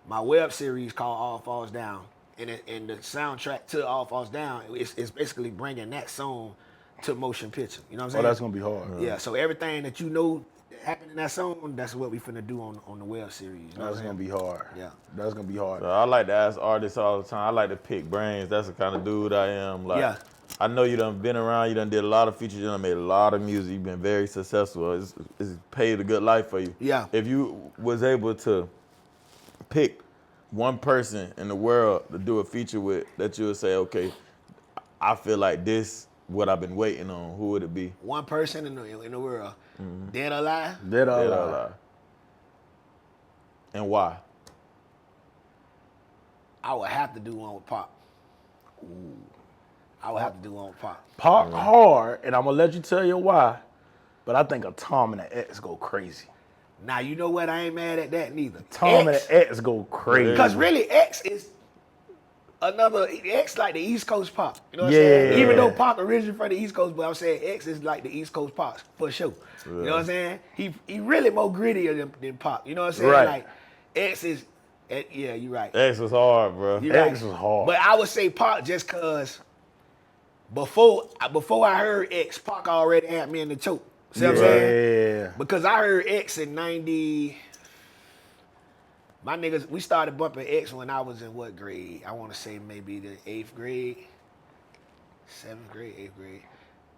[SPEAKER 2] my web series called All Falls Down. And the soundtrack to All Falls Down is basically bringing that song to motion picture. You know what I'm saying?
[SPEAKER 1] Oh, that's gonna be hard.
[SPEAKER 2] Yeah, so everything that you know that happened in that song, that's what we finna do on the web series. You know
[SPEAKER 1] That's gonna be hard.
[SPEAKER 2] Yeah.
[SPEAKER 1] That's gonna be hard.
[SPEAKER 3] So I like to ask artists all the time. I like to pick brains. That's the kind of dude I am. Like,
[SPEAKER 2] Yeah.
[SPEAKER 3] I know you done been around. You done did a lot of features. You done made a lot of music. You've been very successful. It's paid a good life for you.
[SPEAKER 2] Yeah.
[SPEAKER 3] If you was able to pick one person in the world to do a feature with that you would say, okay, I feel like this what I've been waiting on, who would it be?
[SPEAKER 2] One person in the world, dead or alive.
[SPEAKER 1] Dead or
[SPEAKER 3] Dead or
[SPEAKER 1] alive.
[SPEAKER 3] alive. And why?
[SPEAKER 2] I would have to do one with Pop. I would have to do one with Pop.
[SPEAKER 1] Pop hard, and I'm gonna let you tell you why. But I think a Tom and an X go crazy.
[SPEAKER 2] Now you know what? I ain't mad at that neither.
[SPEAKER 1] Tom and
[SPEAKER 2] X,
[SPEAKER 1] an X go crazy.
[SPEAKER 2] because really X is another X like the East Coast Pop. You know what I'm
[SPEAKER 1] Yeah.
[SPEAKER 2] saying? Even though Pop originally from the East Coast, but I'm saying X is like the East Coast Pop for sure. You know what I'm saying? He really more grittier than Pop. You know what I'm saying?
[SPEAKER 1] Right.
[SPEAKER 2] Like X is, yeah, you're right.
[SPEAKER 3] X was hard, bro.
[SPEAKER 2] You're right.
[SPEAKER 1] X was hard.
[SPEAKER 2] But I would say Pop just cause before I heard X, Pac already had me in the choke. See what I'm saying?
[SPEAKER 1] Yeah.
[SPEAKER 2] Because I heard X in 90. My niggas, we started bumping X when I was in what grade? I want to say maybe the 8th grade. 7th grade, 8th grade.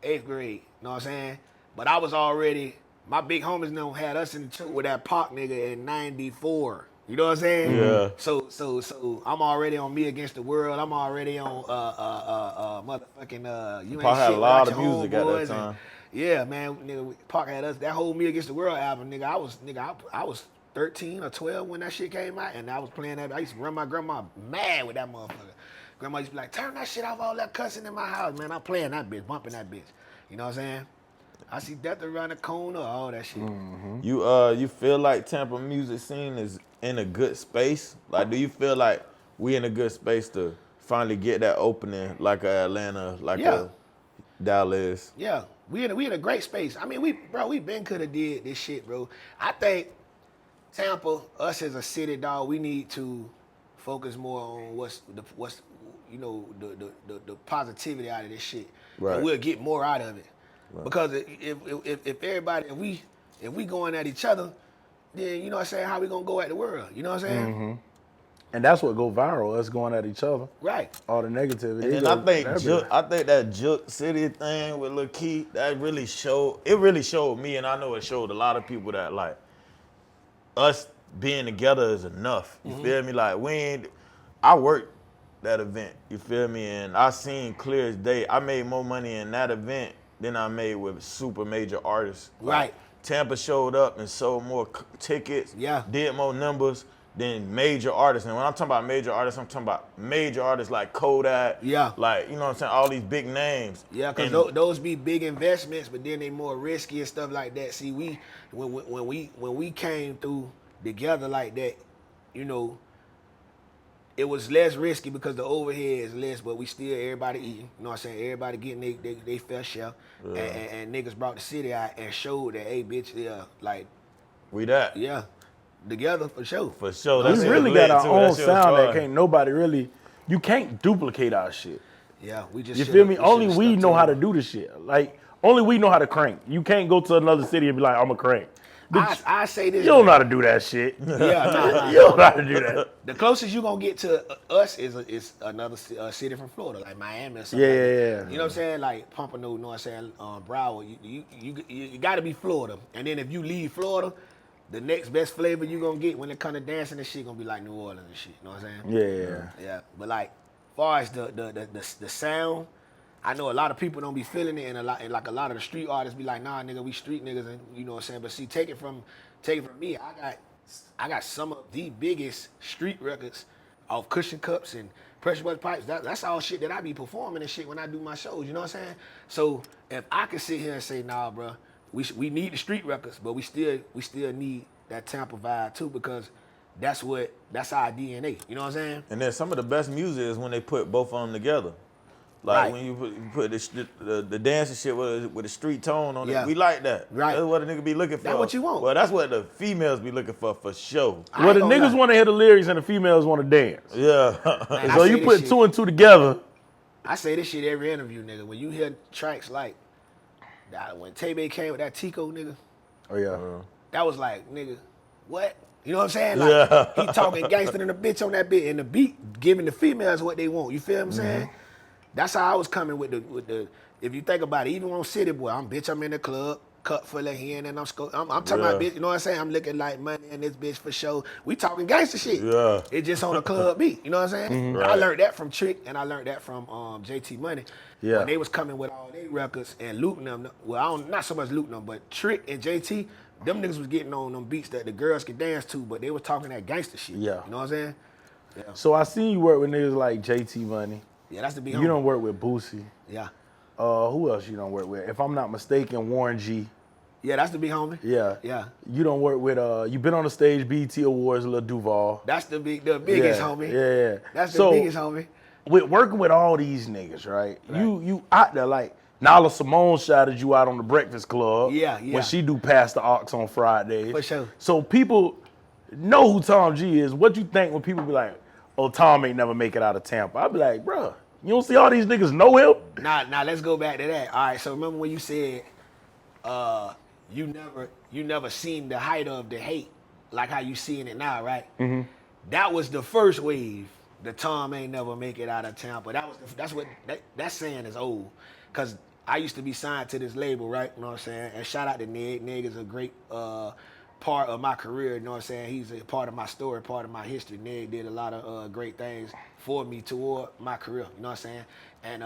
[SPEAKER 2] 8th grade, you know what I'm saying? But I was already, my big homies now had us in the choke with that Pac nigga in 94. You know what I'm saying?
[SPEAKER 3] Yeah.
[SPEAKER 2] So I'm already on Me Against the World. I'm already on motherfucking You Ain't
[SPEAKER 3] Pac had
[SPEAKER 2] Shit
[SPEAKER 3] a lot
[SPEAKER 2] Without
[SPEAKER 3] of
[SPEAKER 2] Your
[SPEAKER 3] music at that
[SPEAKER 2] Homeboys
[SPEAKER 3] time.
[SPEAKER 2] and- yeah, man, nigga, Pac had us. That whole Me Against the World album, nigga. I was 13 or 12 when that shit came out, and I was playing that. I used to run my grandma mad with that motherfucker. Grandma used to be like, "Turn that shit off, all that cussing in my house, man. I'm playing that bitch, bumping that bitch." You know what I'm saying? I see death around the corner, all that shit.
[SPEAKER 3] You feel like Tampa music scene is in a good space? Like, do you feel like we in a good space to finally get that opening like a Atlanta, like
[SPEAKER 2] Yeah.
[SPEAKER 3] a Dallas?
[SPEAKER 2] Yeah, we in a great space. I mean, we been could have did this shit, bro. I think Tampa, us as a city, dog, we need to focus more on what's you know the positivity out of this shit.
[SPEAKER 3] Right.
[SPEAKER 2] And we'll get more out of it. Because if everybody if we going at each other, then you know what I'm saying, how we gonna go at the world? You know what I'm saying?
[SPEAKER 1] And that's what go viral, us going at each other.
[SPEAKER 2] Right.
[SPEAKER 1] All the negativity.
[SPEAKER 3] And I think that Juke City thing with Lil Key, that really showed me, and I know it showed a lot of people that like us being together is enough. You feel me? Like I worked that event, you feel me? And I seen clear as day, I made more money in that event than I made with super major artists.
[SPEAKER 2] Right.
[SPEAKER 3] Like, Tampa showed up and sold more tickets,
[SPEAKER 2] Yeah.
[SPEAKER 3] did more numbers than major artists. And when I'm talking about major artists, I'm talking about major artists like Kodak,
[SPEAKER 2] Yeah.
[SPEAKER 3] like, you know what I'm saying, all these big names.
[SPEAKER 2] Yeah, because
[SPEAKER 3] And-
[SPEAKER 2] those be big investments, but then they more risky and stuff like that. See, when we came through together like that, you know, it was less risky because the overhead is less, but we still everybody eating. You know what I'm saying? Everybody getting they fair share, and niggas brought the city out and showed that, hey, bitch, yeah, like,
[SPEAKER 3] We that.
[SPEAKER 2] yeah. together for sure.
[SPEAKER 3] For sure.
[SPEAKER 1] We
[SPEAKER 3] That shit
[SPEAKER 1] really
[SPEAKER 3] lit,
[SPEAKER 1] got our
[SPEAKER 3] too.
[SPEAKER 1] own
[SPEAKER 3] That shit was
[SPEAKER 1] sound that
[SPEAKER 3] fun.
[SPEAKER 1] can't nobody really. You can't duplicate our shit.
[SPEAKER 2] Yeah, we just
[SPEAKER 1] You
[SPEAKER 2] shoulda-
[SPEAKER 1] feel me?
[SPEAKER 2] we
[SPEAKER 1] Only
[SPEAKER 2] shoulda
[SPEAKER 1] we
[SPEAKER 2] stuck
[SPEAKER 1] know how to
[SPEAKER 2] it.
[SPEAKER 1] do the shit. Like only we know how to crank. You can't go to another city and be like, I'm a crank. Bitch,
[SPEAKER 2] I say
[SPEAKER 1] you
[SPEAKER 2] this.
[SPEAKER 1] don't know
[SPEAKER 2] man.
[SPEAKER 1] how to do that shit.
[SPEAKER 2] Yeah, nah.
[SPEAKER 1] You don't know how to do that.
[SPEAKER 2] The closest you gonna get to us is another city from Florida, like Miami or something.
[SPEAKER 1] Yeah,
[SPEAKER 2] like that.
[SPEAKER 1] yeah.
[SPEAKER 2] You know what I'm saying? Like Pompano, you know what I'm saying? Broward. You got to be Florida, and then if you leave Florida, the next best flavor you gonna get when it come to dancing and shit gonna be like New Orleans and shit. You know what I'm saying?
[SPEAKER 1] Yeah.
[SPEAKER 2] Yeah. But like, far as the sound, I know a lot of people don't be feeling it, and a lot of the street artists be like, nah, nigga, we street niggas, and you know what I'm saying. But see, take it from me. I got some of the biggest street records off cushion cups and pressure buzz pipes. That's all shit that I be performing and shit when I do my shows. You know what I'm saying? So if I could sit here and say, nah, bro, we need the street records, but we still need that Tampa vibe too, because that's our DNA. You know what I'm saying?
[SPEAKER 3] And then some of the best music is when they put both of them together. Like
[SPEAKER 2] Right.
[SPEAKER 3] when you put the dancing shit with the street tone on
[SPEAKER 2] Yeah.
[SPEAKER 3] it. We like that.
[SPEAKER 2] Right.
[SPEAKER 3] That's what a nigga be looking for.
[SPEAKER 2] That's what you want.
[SPEAKER 3] Well, that's what the females be looking for sure.
[SPEAKER 2] I
[SPEAKER 1] Well,
[SPEAKER 2] ain't
[SPEAKER 1] the
[SPEAKER 2] gonna
[SPEAKER 1] niggas
[SPEAKER 2] lie.
[SPEAKER 1] want to hear the lyrics and the females want to dance.
[SPEAKER 3] Yeah.
[SPEAKER 2] Man,
[SPEAKER 1] So
[SPEAKER 2] I
[SPEAKER 1] you
[SPEAKER 2] say
[SPEAKER 1] put
[SPEAKER 2] this shit-
[SPEAKER 1] two and two together.
[SPEAKER 2] I say this shit every interview, nigga. When you hear tracks like that, when Tay came with that Tico, nigga,
[SPEAKER 1] Oh yeah.
[SPEAKER 2] that was like, nigga, what? You know what I'm saying? Like, he talking gangster than a bitch on that bit, and the beat giving the females what they want. You feel what I'm saying? That's how I was coming with the. If you think about it, even on City Boy, I'm in the club, cup full of hen, and I'm talking about bitch. You know what I'm saying? I'm looking like money and this bitch for show. We talking gangster shit.
[SPEAKER 3] Yeah.
[SPEAKER 2] It just on a club beat. You know what I'm saying? I
[SPEAKER 3] Right.
[SPEAKER 2] learned that from Trick, and I learned that from JT Money.
[SPEAKER 1] Yeah.
[SPEAKER 2] When they was coming with all their records and looting them. Well, not so much looting them, but Trick and JT, them niggas was getting on them beats that the girls could dance to, but they was talking that gangster shit.
[SPEAKER 1] Yeah.
[SPEAKER 2] You know what I'm saying?
[SPEAKER 1] So I seen you work with niggas like JT Money.
[SPEAKER 2] Yeah, that's the big
[SPEAKER 1] You
[SPEAKER 2] homie.
[SPEAKER 1] don't work with Boosie.
[SPEAKER 2] Yeah.
[SPEAKER 1] Who else you don't work with? If I'm not mistaken, Warren G.
[SPEAKER 2] Yeah, that's the big homie.
[SPEAKER 1] Yeah.
[SPEAKER 2] Yeah.
[SPEAKER 1] You don't work with you been on the stage BET Awards, Lil Duval.
[SPEAKER 2] That's the biggest
[SPEAKER 1] Yeah,
[SPEAKER 2] homie.
[SPEAKER 1] yeah.
[SPEAKER 2] That's the
[SPEAKER 1] So,
[SPEAKER 2] biggest homie.
[SPEAKER 1] With working with all these niggas, right? You out there like Nala Simone shouted you out on the Breakfast Club.
[SPEAKER 2] Yeah.
[SPEAKER 1] When she do Pass the Ox on Fridays.
[SPEAKER 2] For sure.
[SPEAKER 1] So people know who Tom G is. What you think when people be like, oh, Tom ain't never make it out of Tampa? I be like, bruh, you don't see all these niggas know him?
[SPEAKER 2] Now let's go back to that. All right, so remember when you said you never seen the height of the hate like how you seeing it now, right? Mm-hmm. That was the first wave. The Tom ain't never make it out of Tampa. That saying is old, cause I used to be signed to this label, right? You know what I'm saying? And shout out to Neg. Neg is a great part of my career. You know what I'm saying? He's a part of my story, part of my history. Neg did a lot of great things for me toward my career. You know what I'm saying? And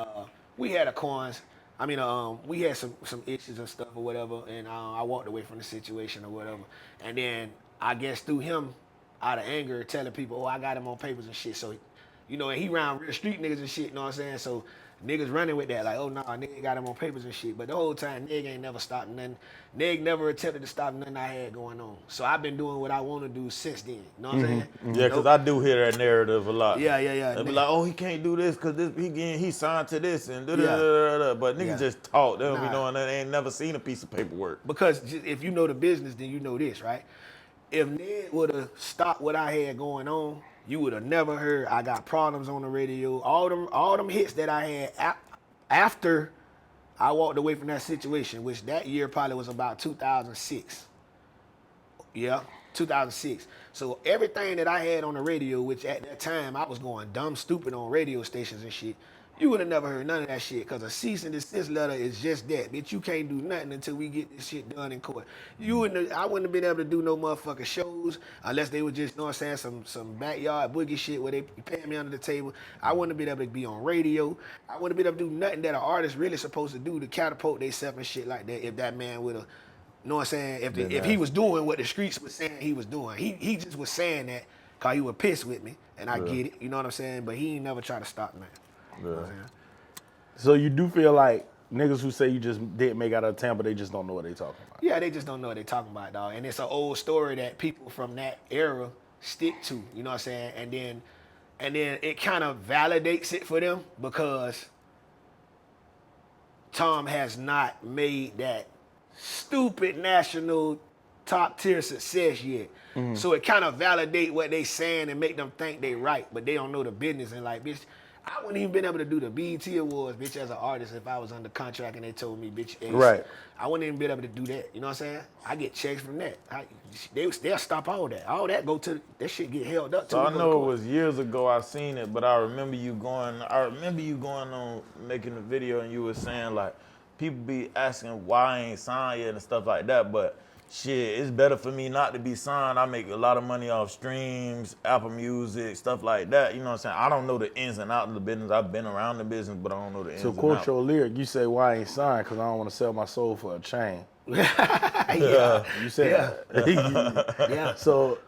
[SPEAKER 2] we had a coins. I mean, we had some issues and stuff or whatever, and I walked away from the situation or whatever. And then I guess through him, out of anger, telling people, oh, I got him on papers and shit. So, you know, and he around real street niggas and shit, you know what I'm saying? So niggas running with that, like, oh, nah, nigga got him on papers and shit. But the whole time, nigga ain't never stopped nothing. Nigga never attempted to stop nothing I had going on. So I've been doing what I want to do since then. You know what I'm saying?
[SPEAKER 3] Yeah, because I do hear that narrative a lot.
[SPEAKER 2] Yeah.
[SPEAKER 3] They be like, oh, he can't do this because he signed to this and da-da-da-da-da. But niggas just talk. They don't be knowing that they ain't never seen a piece of paperwork.
[SPEAKER 2] Because if you know the business, then you know this, right? If Ned would have stopped what I had going on, you would have never heard I got problems on the radio. All them hits that I had after I walked away from that situation, which that year probably was about 2006. Yeah, 2006. So everything that I had on the radio, which at that time I was going dumb stupid on radio stations and shit, you would have never heard none of that shit, because a cease and desist letter is just that. Bitch, you can't do nothing until we get this shit done in court. I wouldn't have been able to do no motherfucking shows unless they were just, you know what I'm saying, some backyard boogie shit where they paying me under the table. I wouldn't have been able to be on radio. I wouldn't have been able to do nothing that an artist really supposed to do to catapult themselves and shit like that if that man would have, you know what I'm saying, if he was doing what the streets was saying he was doing. He just was saying that because he was pissed with me, and I get it, you know what I'm saying, but he ain't never try to stop me. You know what I'm saying?
[SPEAKER 1] So you do feel like niggas who say you just didn't make out of Tampa, they just don't know what they talking about.
[SPEAKER 2] Yeah, they just don't know what they talking about, dog. And it's an old story that people from that era stick to, you know what I'm saying? And then it kind of validates it for them because Tom has not made that stupid national top tier success yet. So it kind of validate what they saying and make them think they right, but they don't know the business. And like, bitch, I wouldn't even been able to do the BET Awards, bitch, as an artist if I was under contract and they told me, bitch, hey,
[SPEAKER 1] Right.
[SPEAKER 2] I wouldn't even been able to do that. You know what I'm saying? I get checks from that. They'll stop all that. All that go to that shit get held up.
[SPEAKER 3] So I know it was years ago I seen it, but I remember you going on making a video and you were saying like people be asking why I ain't signed yet and stuff like that, but shit, it's better for me not to be signed. I make a lot of money off streams, Apple Music, stuff like that. You know what I'm saying? I don't know the ins and outs of the business. I've been around the business, but I don't know the ins
[SPEAKER 1] To
[SPEAKER 3] and
[SPEAKER 1] quote
[SPEAKER 3] outs.
[SPEAKER 1] your lyric, you say, why I ain't signed? Because I don't want to sell my soul for a chain.
[SPEAKER 2] Yeah.
[SPEAKER 1] You said that.
[SPEAKER 2] Yeah.
[SPEAKER 1] So,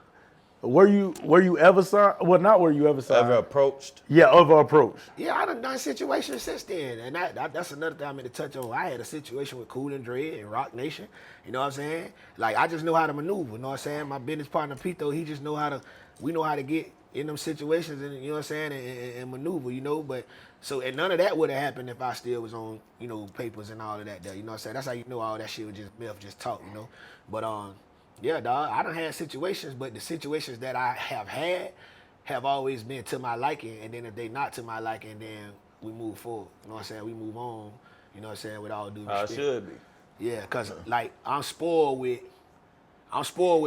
[SPEAKER 1] were you ever signed? Well, not were you ever signed.
[SPEAKER 3] Ever approached?
[SPEAKER 1] Yeah, ever approached.
[SPEAKER 2] Yeah, I done situations since then, and that's another thing I meant to touch on. I had a situation with Cool and Dre and Rock Nation. You know what I'm saying? Like I just know how to maneuver. You know what I'm saying? My business partner Pito, he just know how to. We know how to get in them situations, and you know what I'm saying, and maneuver. You know, but so and none of that would have happened if I still was on papers and all of that. There, you know what I'm saying? That's how you know all that shit was just myth, just talk. You know, but yeah, dog. I done had situations, but the situations that I have had have always been to my liking, and then if they not to my liking, then we move forward. You know what I'm saying? We move on. You know what I'm saying? With all due respect.
[SPEAKER 3] I should be.
[SPEAKER 2] Yeah, cause like I'm spoiled with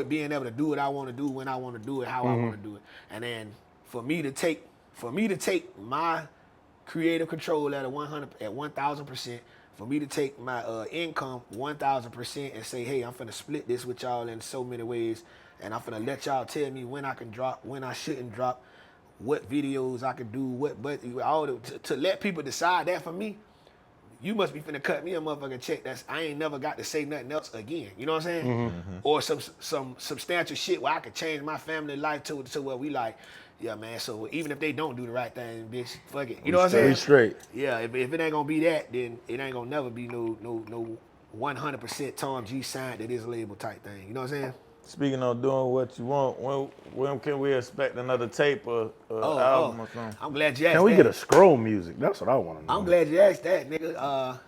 [SPEAKER 2] being able to do what I want to do when I want to do it, how I want to do it, and then for me to take my creative control at 1,000%. For me to take my income 1,000% and say, hey, I'm finna split this with y'all in so many ways, and I'm finna let y'all tell me when I can drop, when I shouldn't drop, what videos I can do, to let people decide that for me. You must be finna cut me a motherfucking check. I ain't never got to say nothing else again. You know what I'm saying? Or some substantial shit where I could change my family life to where we like, yeah, man. So even if they don't do the right thing, bitch, fuck it. You know what I'm saying?
[SPEAKER 1] Straight.
[SPEAKER 2] Yeah. If it ain't gonna be that, then it ain't gonna never be no 100% Tom G signed to this label type thing. You know what I'm saying?
[SPEAKER 3] Speaking of doing what you want, when can we expect another tape or album or something?
[SPEAKER 2] I'm glad you asked.
[SPEAKER 1] Can we
[SPEAKER 2] that.
[SPEAKER 1] get a scroll music? That's what I want to know.
[SPEAKER 2] I'm glad you asked that, nigga.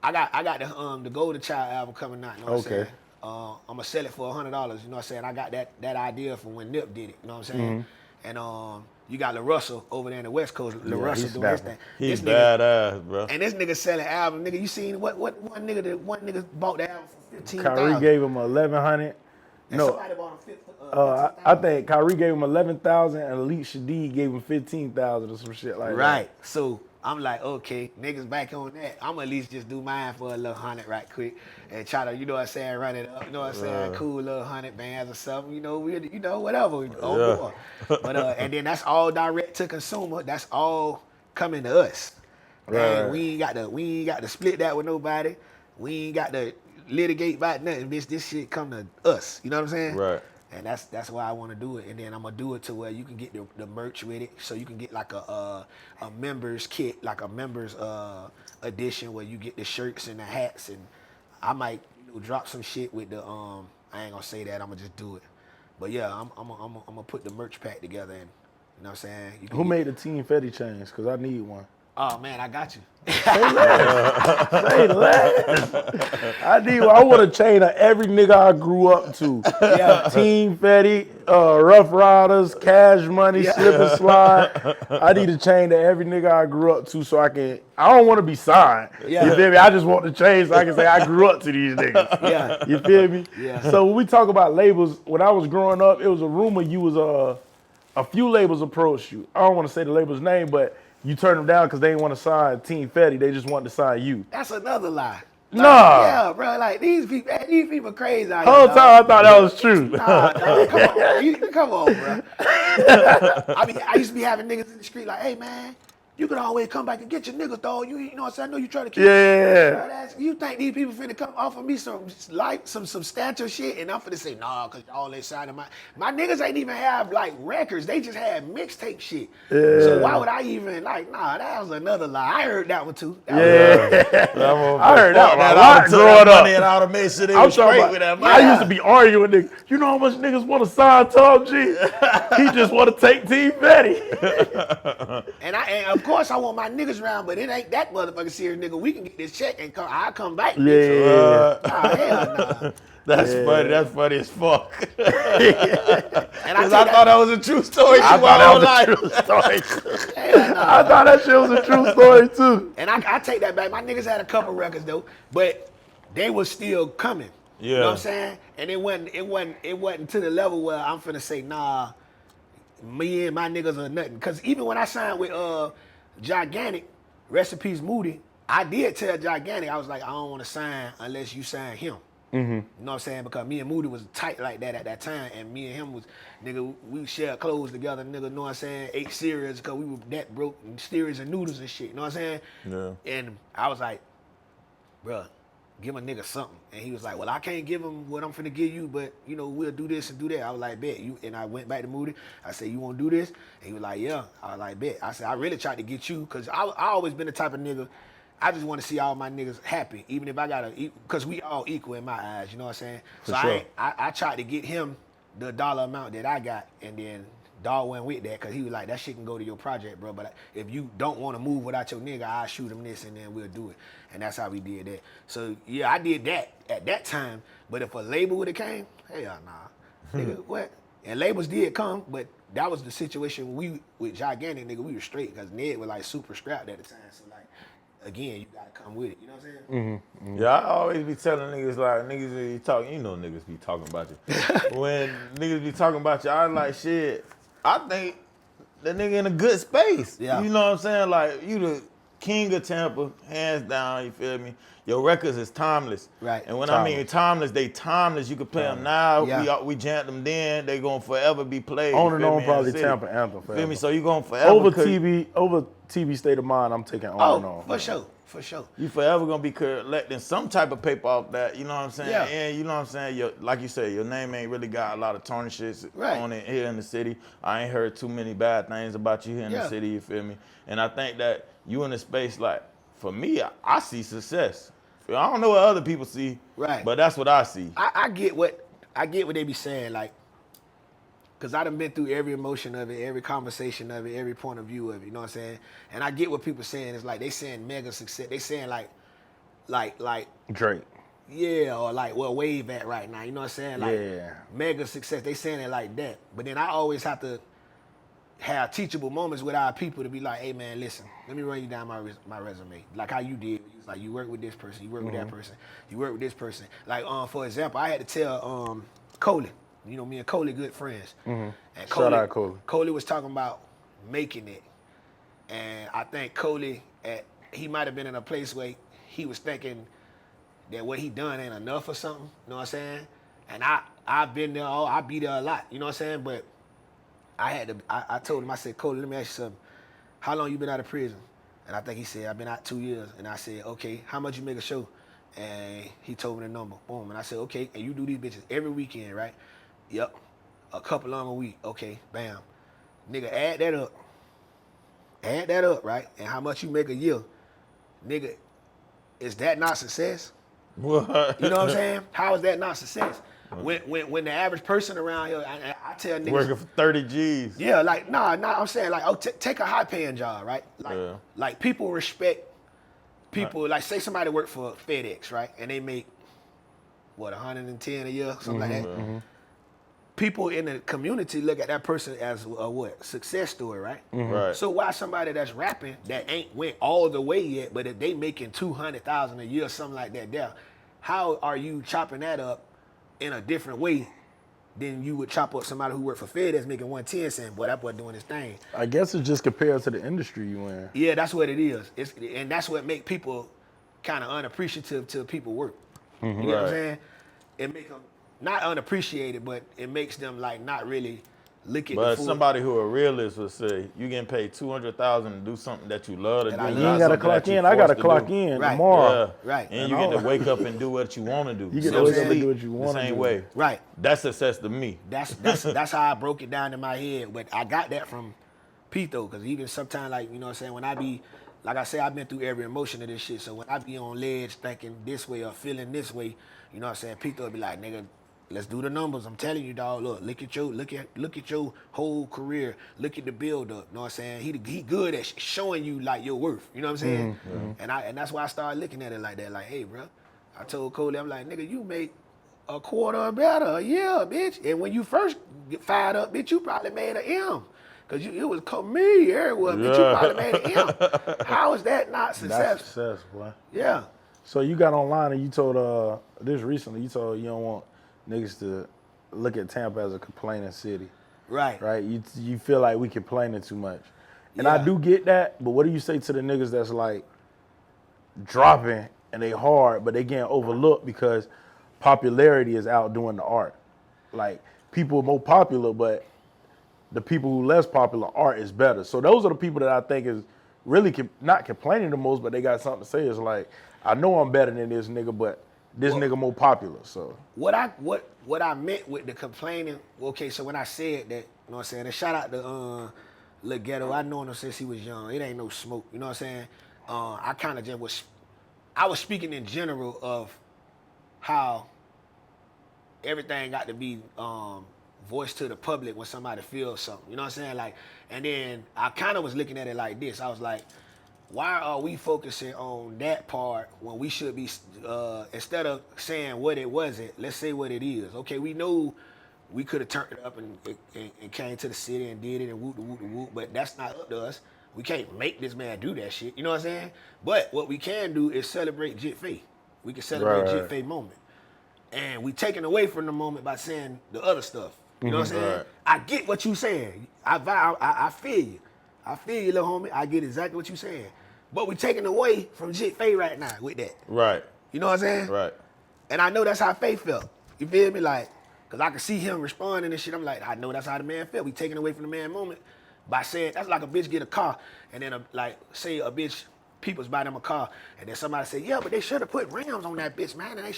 [SPEAKER 2] I got the Golden Child album coming out. You know what I'm saying? I'm gonna sell it for $100. You know what I'm saying? I got that idea from when Nip did it. You know what I'm saying? And you got LaRussell over there in the West Coast. LaRussell doing his thing.
[SPEAKER 3] He's badass, bro.
[SPEAKER 2] And this nigga selling album, nigga. You seen what one nigga bought the album for $15,000?
[SPEAKER 1] Kyrie gave him 1,100. No,
[SPEAKER 2] Somebody bought him $15,000.
[SPEAKER 1] I think Kyrie gave him 11,000 and Elite Shadid gave him 15,000 or some shit like that.
[SPEAKER 2] Right. So I'm like, okay, niggas back on that. I'm gonna at least just do mine for a little 100 right quick and try to, you know what I'm saying, run it up. You know what I'm saying, cool little 100 bands or something. You know, whatever. Board. But and then that's all direct to consumer. That's all coming to us.
[SPEAKER 1] Right.
[SPEAKER 2] And we ain't got to split that with nobody. We ain't got to litigate about nothing, bitch. This shit come to us. You know what I'm saying?
[SPEAKER 3] Right.
[SPEAKER 2] And that's why I want to do it. And then I'm gonna do it to where you can get the merch with it, so you can get like a members kit, like a members edition where you get the shirts and the hats, and I might drop some shit with the I ain't gonna say that. I'm gonna just do it. But yeah, I'm gonna put the merch pack together, and you know what I'm saying.
[SPEAKER 1] Who made the Team Fetty chains? Cause I need one.
[SPEAKER 2] Oh man, I got you.
[SPEAKER 1] Say less. I want a chain of every nigga I grew up to.
[SPEAKER 2] Yeah.
[SPEAKER 1] Team Fetty, Rough Riders, Cash Money, Slip and Slide. I need a chain to every nigga I grew up to so I don't want to be signed.
[SPEAKER 2] Yeah.
[SPEAKER 1] You feel me? I just want the chain so I can say I grew up to these niggas.
[SPEAKER 2] Yeah.
[SPEAKER 1] You feel me?
[SPEAKER 2] Yeah.
[SPEAKER 1] So when we talk about labels, when I was growing up, it was a rumor you was a few labels approached you. I don't want to say the label's name, but you turned them down because they didn't want to sign Team Fetty. They just wanted to sign you.
[SPEAKER 2] That's another lie.
[SPEAKER 1] Nah.
[SPEAKER 2] Yeah, bro. Like these people crazy out here.
[SPEAKER 1] Whole
[SPEAKER 2] dog.
[SPEAKER 1] time I thought that was true.
[SPEAKER 2] Nah, dog, come on, bro. I used to be having niggas in the street like, hey man, you can always come back and get your niggas, dog. You know what I'm saying? I know you trying to keep.
[SPEAKER 1] Yeah.
[SPEAKER 2] You think these people finna come offer me some substantial shit, and I'm finna say nah, cause all they signed my niggas ain't even have like records. They just had mixtape shit.
[SPEAKER 1] Yeah.
[SPEAKER 2] So why would I even like? Nah, that was another lie. I heard that one too.
[SPEAKER 1] I heard that one a lot
[SPEAKER 3] Took
[SPEAKER 1] growing
[SPEAKER 3] that money
[SPEAKER 1] up.
[SPEAKER 3] and all the made sure they
[SPEAKER 1] I'm
[SPEAKER 3] was
[SPEAKER 1] talking
[SPEAKER 3] straight
[SPEAKER 1] about,
[SPEAKER 3] with that money.
[SPEAKER 1] I used to be arguing with niggas. You know how much niggas want to sign Tom G? He just want to take Team Fetty.
[SPEAKER 2] And of course I want my niggas around, but it ain't that motherfucking serious, nigga. We can get this check and I'll come back, bitch.
[SPEAKER 1] Yeah.
[SPEAKER 2] Nah, hell nah.
[SPEAKER 3] That's funny. That's funny as fuck.
[SPEAKER 2] And
[SPEAKER 3] Because I thought that was a true story.
[SPEAKER 1] I thought that was a true story.
[SPEAKER 2] hell nah.
[SPEAKER 1] I thought that shit was a true story too.
[SPEAKER 2] And I take that back. My niggas had a couple records though, but they was still coming. You know what I'm saying? And it wasn't to the level where I'm finna say, nah, me and my niggas are nothing. Cause even when I signed with Gigantic, Recipes Moody, I did tell Gigantic, I was like, I don't wanna sign unless you sign him. You know what I'm saying? Because me and Moody was tight like that at that time, and me and him was, nigga, we shared clothes together, nigga, know what I'm saying? Ate cereals because we were that broke, and cereals and noodles and shit, you know what I'm saying?
[SPEAKER 3] Yeah.
[SPEAKER 2] And I was like, bruh, give a nigga something. And he was like, well, I can't give him what I'm finna give you, but, you know, we'll do this and do that. I was like, bet. And I went back to Moody. I said, you want to do this? And he was like, yeah. I was like, bet. I said, I really tried to get you, because I always been the type of nigga, I just want to see all my niggas happy, even if I gotta, because we all equal in my eyes, you know what I'm saying? So
[SPEAKER 1] sure.
[SPEAKER 2] I tried to get him the dollar amount that I got, and then Dog went with that, because he was like, that shit can go to your project, bro, but if you don't want to move without your nigga, I'll shoot him this, and then we'll do it. And that's how we did that. So, yeah, I did that at that time, but if a label would have came, hell nah. Nigga, what? And labels did come, but that was the situation with Gigantic, nigga, we were straight, because Ned was like super strapped at the time, so like, again, you gotta come with it. You know what I'm saying?
[SPEAKER 3] Yeah, I always be telling niggas, like, niggas be talking, you know niggas be talking about you. When niggas be talking about you, I like, shit, I think the nigga in a good space.
[SPEAKER 2] Yeah.
[SPEAKER 3] You know what I'm saying? Like, you the king of Tampa, hands down, you feel me? Your records is timeless.
[SPEAKER 2] Right.
[SPEAKER 3] And when I mean timeless, they timeless. You can play them now.
[SPEAKER 2] Yeah.
[SPEAKER 3] We jammed them then. They gonna forever be played.
[SPEAKER 1] On
[SPEAKER 3] you
[SPEAKER 1] and
[SPEAKER 3] feel
[SPEAKER 1] on,
[SPEAKER 3] me, in
[SPEAKER 1] probably
[SPEAKER 3] the city.
[SPEAKER 1] Tampa anthem
[SPEAKER 3] Feel
[SPEAKER 1] forever.
[SPEAKER 3] me? So you gonna forever.
[SPEAKER 1] Over TV State of Mind, I'm taking on and on.
[SPEAKER 2] For sure. For sure.
[SPEAKER 3] You forever gonna be collecting some type of paper off that, you know what I'm saying?
[SPEAKER 2] Yeah.
[SPEAKER 3] And you know what I'm saying? Like you said, your name ain't really got a lot of tarnishes
[SPEAKER 2] Right.
[SPEAKER 3] on it here in the city. I ain't heard too many bad things about you here in the city, you feel me? And I think that you in a space, like, for me, I see success. I don't know what other people see,
[SPEAKER 2] Right.
[SPEAKER 3] but that's what I see.
[SPEAKER 2] I get what they be saying, like, because I done been through every emotion of it, every conversation of it, every point of view of it, you know what I'm saying? And I get what people saying. It's like they saying mega success. They saying like
[SPEAKER 1] Drake.
[SPEAKER 2] yeah, or like where Wave at right now, you know what I'm saying? Like
[SPEAKER 1] Yeah.
[SPEAKER 2] mega success. They saying it like that. But then I always have to have teachable moments with our people to be like, hey man, listen, let me run you down my resume. Like how you did. It's like you work with this person, you work with that person, you work with this person. Like for example, I had to tell Coley. You know, me and Coley good friends. And
[SPEAKER 1] Shout out Coley.
[SPEAKER 2] Coley was talking about making it. And I think Coley, he might have been in a place where he was thinking that what he done ain't enough or something. You know what I'm saying? And I've been there, I be there a lot. You know what I'm saying? But I told him, I said, Coley, let me ask you something. How long you been out of prison? And I think he said, I've been out 2 years. And I said, okay, how much you make a show? And he told me the number. Boom. And I said, okay, and you do these bitches every weekend, right? Yep. A couple of them a week. Okay, bam. Nigga, add that up. Add that up, right? And how much you make a year. Nigga, is that not success?
[SPEAKER 3] What?
[SPEAKER 2] You know what I'm saying? How is that not success? When the average person around here, I tell niggas.
[SPEAKER 3] Working for 30 G's.
[SPEAKER 2] Yeah, like, nah, I'm saying, like, take a high-paying job, right? Like people respect people, like, say somebody work for FedEx, right? And they make, what, 110 a year, something like that? People in the community look at that person as a what? Success story, right?
[SPEAKER 3] Right.
[SPEAKER 2] So why somebody that's rapping that ain't went all the way yet, but if they making 200,000 a year, something like that, there, how are you chopping that up in a different way than you would chop up somebody who worked for Fed that's making 110, saying, boy, that boy doing his thing.
[SPEAKER 1] I guess it's just compared to the industry you in.
[SPEAKER 2] Yeah, that's what it is. And that's what make people kind of unappreciative to people work. You know what I'm saying? It make them not unappreciated, but it makes them like not really look at the
[SPEAKER 3] But
[SPEAKER 2] full.
[SPEAKER 3] somebody who a realist would say, you getting paid $200,000 to do something that you love to do.
[SPEAKER 2] I love.
[SPEAKER 1] You
[SPEAKER 3] not
[SPEAKER 1] ain't gotta
[SPEAKER 3] something
[SPEAKER 1] clock
[SPEAKER 3] that you
[SPEAKER 1] in. I gotta
[SPEAKER 3] forced to
[SPEAKER 1] clock
[SPEAKER 3] do.
[SPEAKER 1] in
[SPEAKER 2] Right.
[SPEAKER 1] tomorrow.
[SPEAKER 3] Yeah.
[SPEAKER 2] Right.
[SPEAKER 3] And you get to wake up and do what you want to do.
[SPEAKER 1] You get
[SPEAKER 3] So
[SPEAKER 1] to wake up and
[SPEAKER 3] sleep
[SPEAKER 1] do what you want
[SPEAKER 3] the
[SPEAKER 1] to
[SPEAKER 3] same
[SPEAKER 1] do.
[SPEAKER 3] way.
[SPEAKER 2] Right.
[SPEAKER 3] That's success to me.
[SPEAKER 2] That's how I broke it down in my head. But I got that from Pete though, because even sometimes, like, you know what I'm saying, when I be, like I say, I've been through every emotion of this shit. So when I be on ledge thinking this way or feeling this way, you know what I'm saying, Pete will be like, nigga, let's do the numbers. I'm telling you, dog. Look at your whole career. Look at the build up. You know what I'm saying? He good at showing you like your worth. You know what I'm saying? And that's why I started looking at it like that. Like, hey, bro, I told Cole, I'm like, nigga, you make a quarter or better a year, bitch. And when you first get fired up, bitch, you probably made an M. Cause it was me, everyone, bitch, you probably made an M. How is that not successful?
[SPEAKER 1] That's success, boy.
[SPEAKER 2] Yeah.
[SPEAKER 1] So you got online and you told this recently. You told you don't want niggas to look at Tampa as a complaining city,
[SPEAKER 2] Right.
[SPEAKER 1] right? You feel like we complaining too much, and I do get that. But what do you say to the niggas that's like dropping and they hard, but they getting overlooked because popularity is outdoing the art? Like people are more popular, but the people who less popular art is better. So those are the people that I think is really not complaining the most, but they got something to say. It's like, I know I'm better than this nigga, but this nigga more popular. So
[SPEAKER 2] what I meant with the complaining, okay, so when I said that, you know what I'm saying, and shout out to Lil Ghetto. I known him since he was young. It ain't no smoke, you know what I'm saying? I kind of just I was speaking in general of how everything got to be voiced to the public when somebody feels something. You know what I'm saying? Like, and then I kind of was looking at it like this. I was like, why are we focusing on that part when we should be, instead of saying what it wasn't, let's say what it is. Okay, we know we could have turned it up and came to the city and did it and whoop the whoop the whoop, but that's not up to us. We can't make this man do that shit. You know what I'm saying? But what we can do is celebrate Jit Faye. We can celebrate Jit Faye moment. And we taking away from the moment by saying the other stuff. You know what I'm saying?
[SPEAKER 3] Right.
[SPEAKER 2] I get what you saying. I feel you. I feel you, little homie. I get exactly what you saying. But we taking away from Jit Faye right now with that.
[SPEAKER 3] Right.
[SPEAKER 2] You know what I'm saying?
[SPEAKER 3] Right.
[SPEAKER 2] And I know that's how Faye felt. You feel me? Like, because I can see him responding and shit. I'm like, I know that's how the man felt. We taking away from the man moment by saying, that's like a bitch get a car and then, say a bitch, people's buy them a car and then somebody say, yeah, but they should have put rims on that bitch, man. And they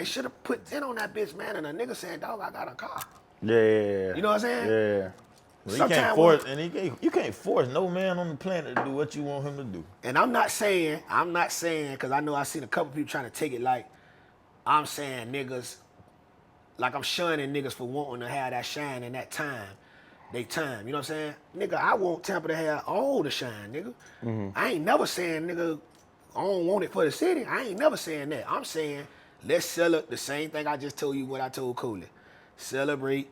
[SPEAKER 2] should have put 10 on that bitch, man. And a nigga saying, dog, I got a car.
[SPEAKER 1] yeah,
[SPEAKER 2] You know what I'm saying?
[SPEAKER 1] yeah.
[SPEAKER 3] Well, you can't force no man on the planet to do what you want him to do.
[SPEAKER 2] And I'm not saying, because I know I've seen a couple people trying to take it like I'm saying niggas, like I'm shunning niggas for wanting to have that shine in that time. You know what I'm saying? Nigga, I want Tampa to have all the shine, nigga. I ain't never saying, nigga, I don't want it for the city. I ain't never saying that. I'm saying, let's celebrate the same thing I just told you what I told Coley. Celebrate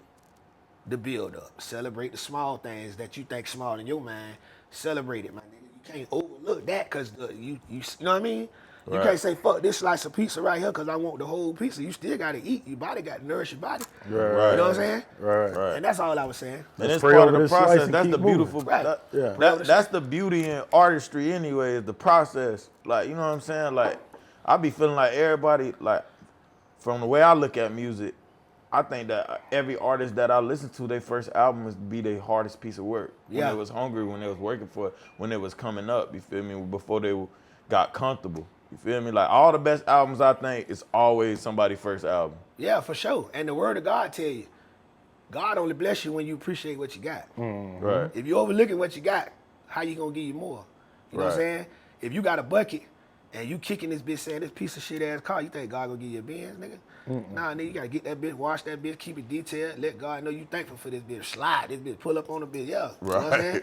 [SPEAKER 2] the build up. Celebrate the small things that you think small in your mind. Celebrate it, my nigga. You can't overlook that because you know what I mean? You can't say, fuck this slice of pizza right here because I want the whole pizza. You still got to eat. Your body got to nourish your body.
[SPEAKER 1] Right.
[SPEAKER 2] You know what I'm saying?
[SPEAKER 1] Right.
[SPEAKER 2] And that's all I was saying.
[SPEAKER 3] And it's
[SPEAKER 1] pray
[SPEAKER 3] part
[SPEAKER 1] over
[SPEAKER 3] of the
[SPEAKER 1] this slice
[SPEAKER 3] process.
[SPEAKER 1] and
[SPEAKER 3] That's
[SPEAKER 1] keep
[SPEAKER 3] the
[SPEAKER 1] moving.
[SPEAKER 3] beautiful.
[SPEAKER 2] Right.
[SPEAKER 3] That's the beauty in artistry anyway, is the process. Like, you know what I'm saying? Like, I be feeling like everybody, like, from the way I look at music, I think that every artist that I listen to, their first album must be their hardest piece of work. When
[SPEAKER 2] Yeah.
[SPEAKER 3] they was hungry, when they was working for it, when they was coming up, you feel me? Before they got comfortable. You feel me? Like, all the best albums, I think, is always somebody's first album.
[SPEAKER 2] Yeah, for sure. And the word of God tell you, God only bless you when you appreciate what you got.
[SPEAKER 3] Right.
[SPEAKER 2] If you overlooking what you got, how you gonna give you more? You know what I'm
[SPEAKER 3] Right.
[SPEAKER 2] saying? If you got a bucket and you kicking this bitch saying this piece of shit ass car, you think God gonna give you a Benz, nigga? Nah, nigga, you gotta get that bitch, wash that bitch, keep it detailed, let God know you thankful for this bitch. Slide this bitch, pull up on the bitch, yeah. You know what I'm saying?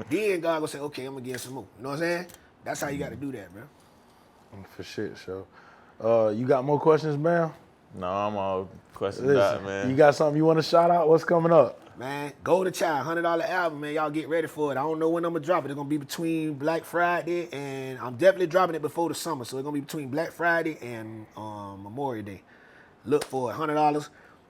[SPEAKER 2] Then God gonna say, okay, I'm gonna give some more. You know what I'm saying? That's how you gotta do that, bro.
[SPEAKER 1] For shit, show. You got more questions, man?
[SPEAKER 3] No, I'm all questioned
[SPEAKER 1] Listen,
[SPEAKER 3] out, man.
[SPEAKER 1] you got something you want to shout out? What's coming up?
[SPEAKER 2] Man, Golden Child, $100 album, man. Y'all get ready for it. I don't know when I'm gonna drop it. It's gonna be between Black Friday and I'm definitely dropping it before the summer. So it's gonna be between Black Friday and Memorial Day. Look for it, $100.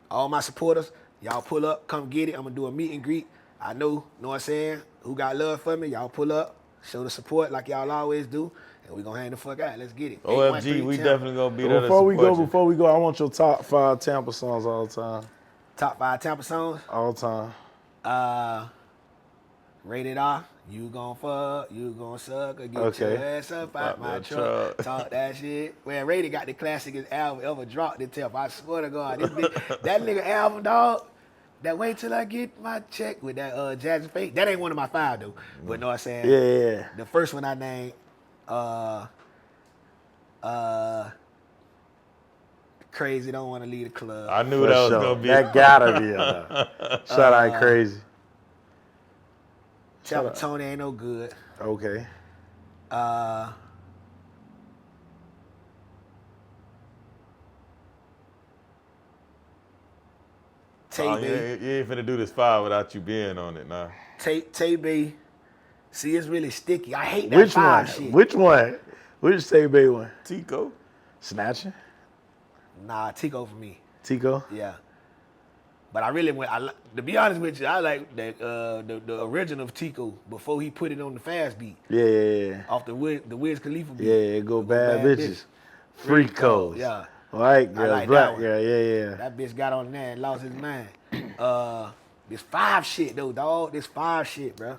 [SPEAKER 2] All my supporters, y'all pull up, come get it. I'm gonna do a meet and greet. I know what I'm saying? Who got love for me? Y'all pull up, show the support like y'all always do, and we gonna hang the fuck out. Let's get it.
[SPEAKER 3] OFG, we
[SPEAKER 2] 813
[SPEAKER 3] definitely gonna be there to
[SPEAKER 1] Before
[SPEAKER 3] support you.
[SPEAKER 1] we go, I want your top 5 Tampa songs all the time.
[SPEAKER 2] Top 5 Tampa songs.
[SPEAKER 1] All the time.
[SPEAKER 2] Rated R. You gon' fuck, you gon' suck, or get
[SPEAKER 1] Okay.
[SPEAKER 2] your ass up out
[SPEAKER 3] Fuck
[SPEAKER 2] my
[SPEAKER 3] that
[SPEAKER 2] truck.
[SPEAKER 3] truck.
[SPEAKER 2] Talk that shit. Man, Rated got the classicest album ever dropped in Tampa. I swear to God. This bitch, that nigga album, dog. That Wait Till I Get My Check with that Jazzy Faye. That ain't one of my 5 though. But know what I'm saying?
[SPEAKER 1] Yeah.
[SPEAKER 2] The first one I named, Crazy don't want to leave the club.
[SPEAKER 3] I knew
[SPEAKER 1] For
[SPEAKER 3] that was
[SPEAKER 1] sure.
[SPEAKER 3] gonna be.
[SPEAKER 1] That gotta be a shout out crazy.
[SPEAKER 2] Tampa Tony ain't no good.
[SPEAKER 1] Okay.
[SPEAKER 3] You ain't finna do this 5 without you being on it now.
[SPEAKER 2] Tay-Bay. See, it's really sticky. I hate that
[SPEAKER 1] Which
[SPEAKER 2] 5
[SPEAKER 1] one?
[SPEAKER 2] shit.
[SPEAKER 1] Which one? Which Tay-Bay one?
[SPEAKER 3] Tico.
[SPEAKER 1] Snatching?
[SPEAKER 2] Nah, Tico for me.
[SPEAKER 1] Tico?
[SPEAKER 2] Yeah. But I really went. To be honest with you, I like the original of Tico before he put it on the fast beat.
[SPEAKER 1] Yeah.
[SPEAKER 2] Off the Wiz Khalifa beat.
[SPEAKER 1] Yeah, it go bad bitches. Freak codes.
[SPEAKER 2] Yeah.
[SPEAKER 1] White girl,
[SPEAKER 2] like
[SPEAKER 1] black
[SPEAKER 2] that one.
[SPEAKER 1] girl, yeah.
[SPEAKER 2] That bitch got on there and lost his mind. This 5 shit though, dog. This 5 shit, bro.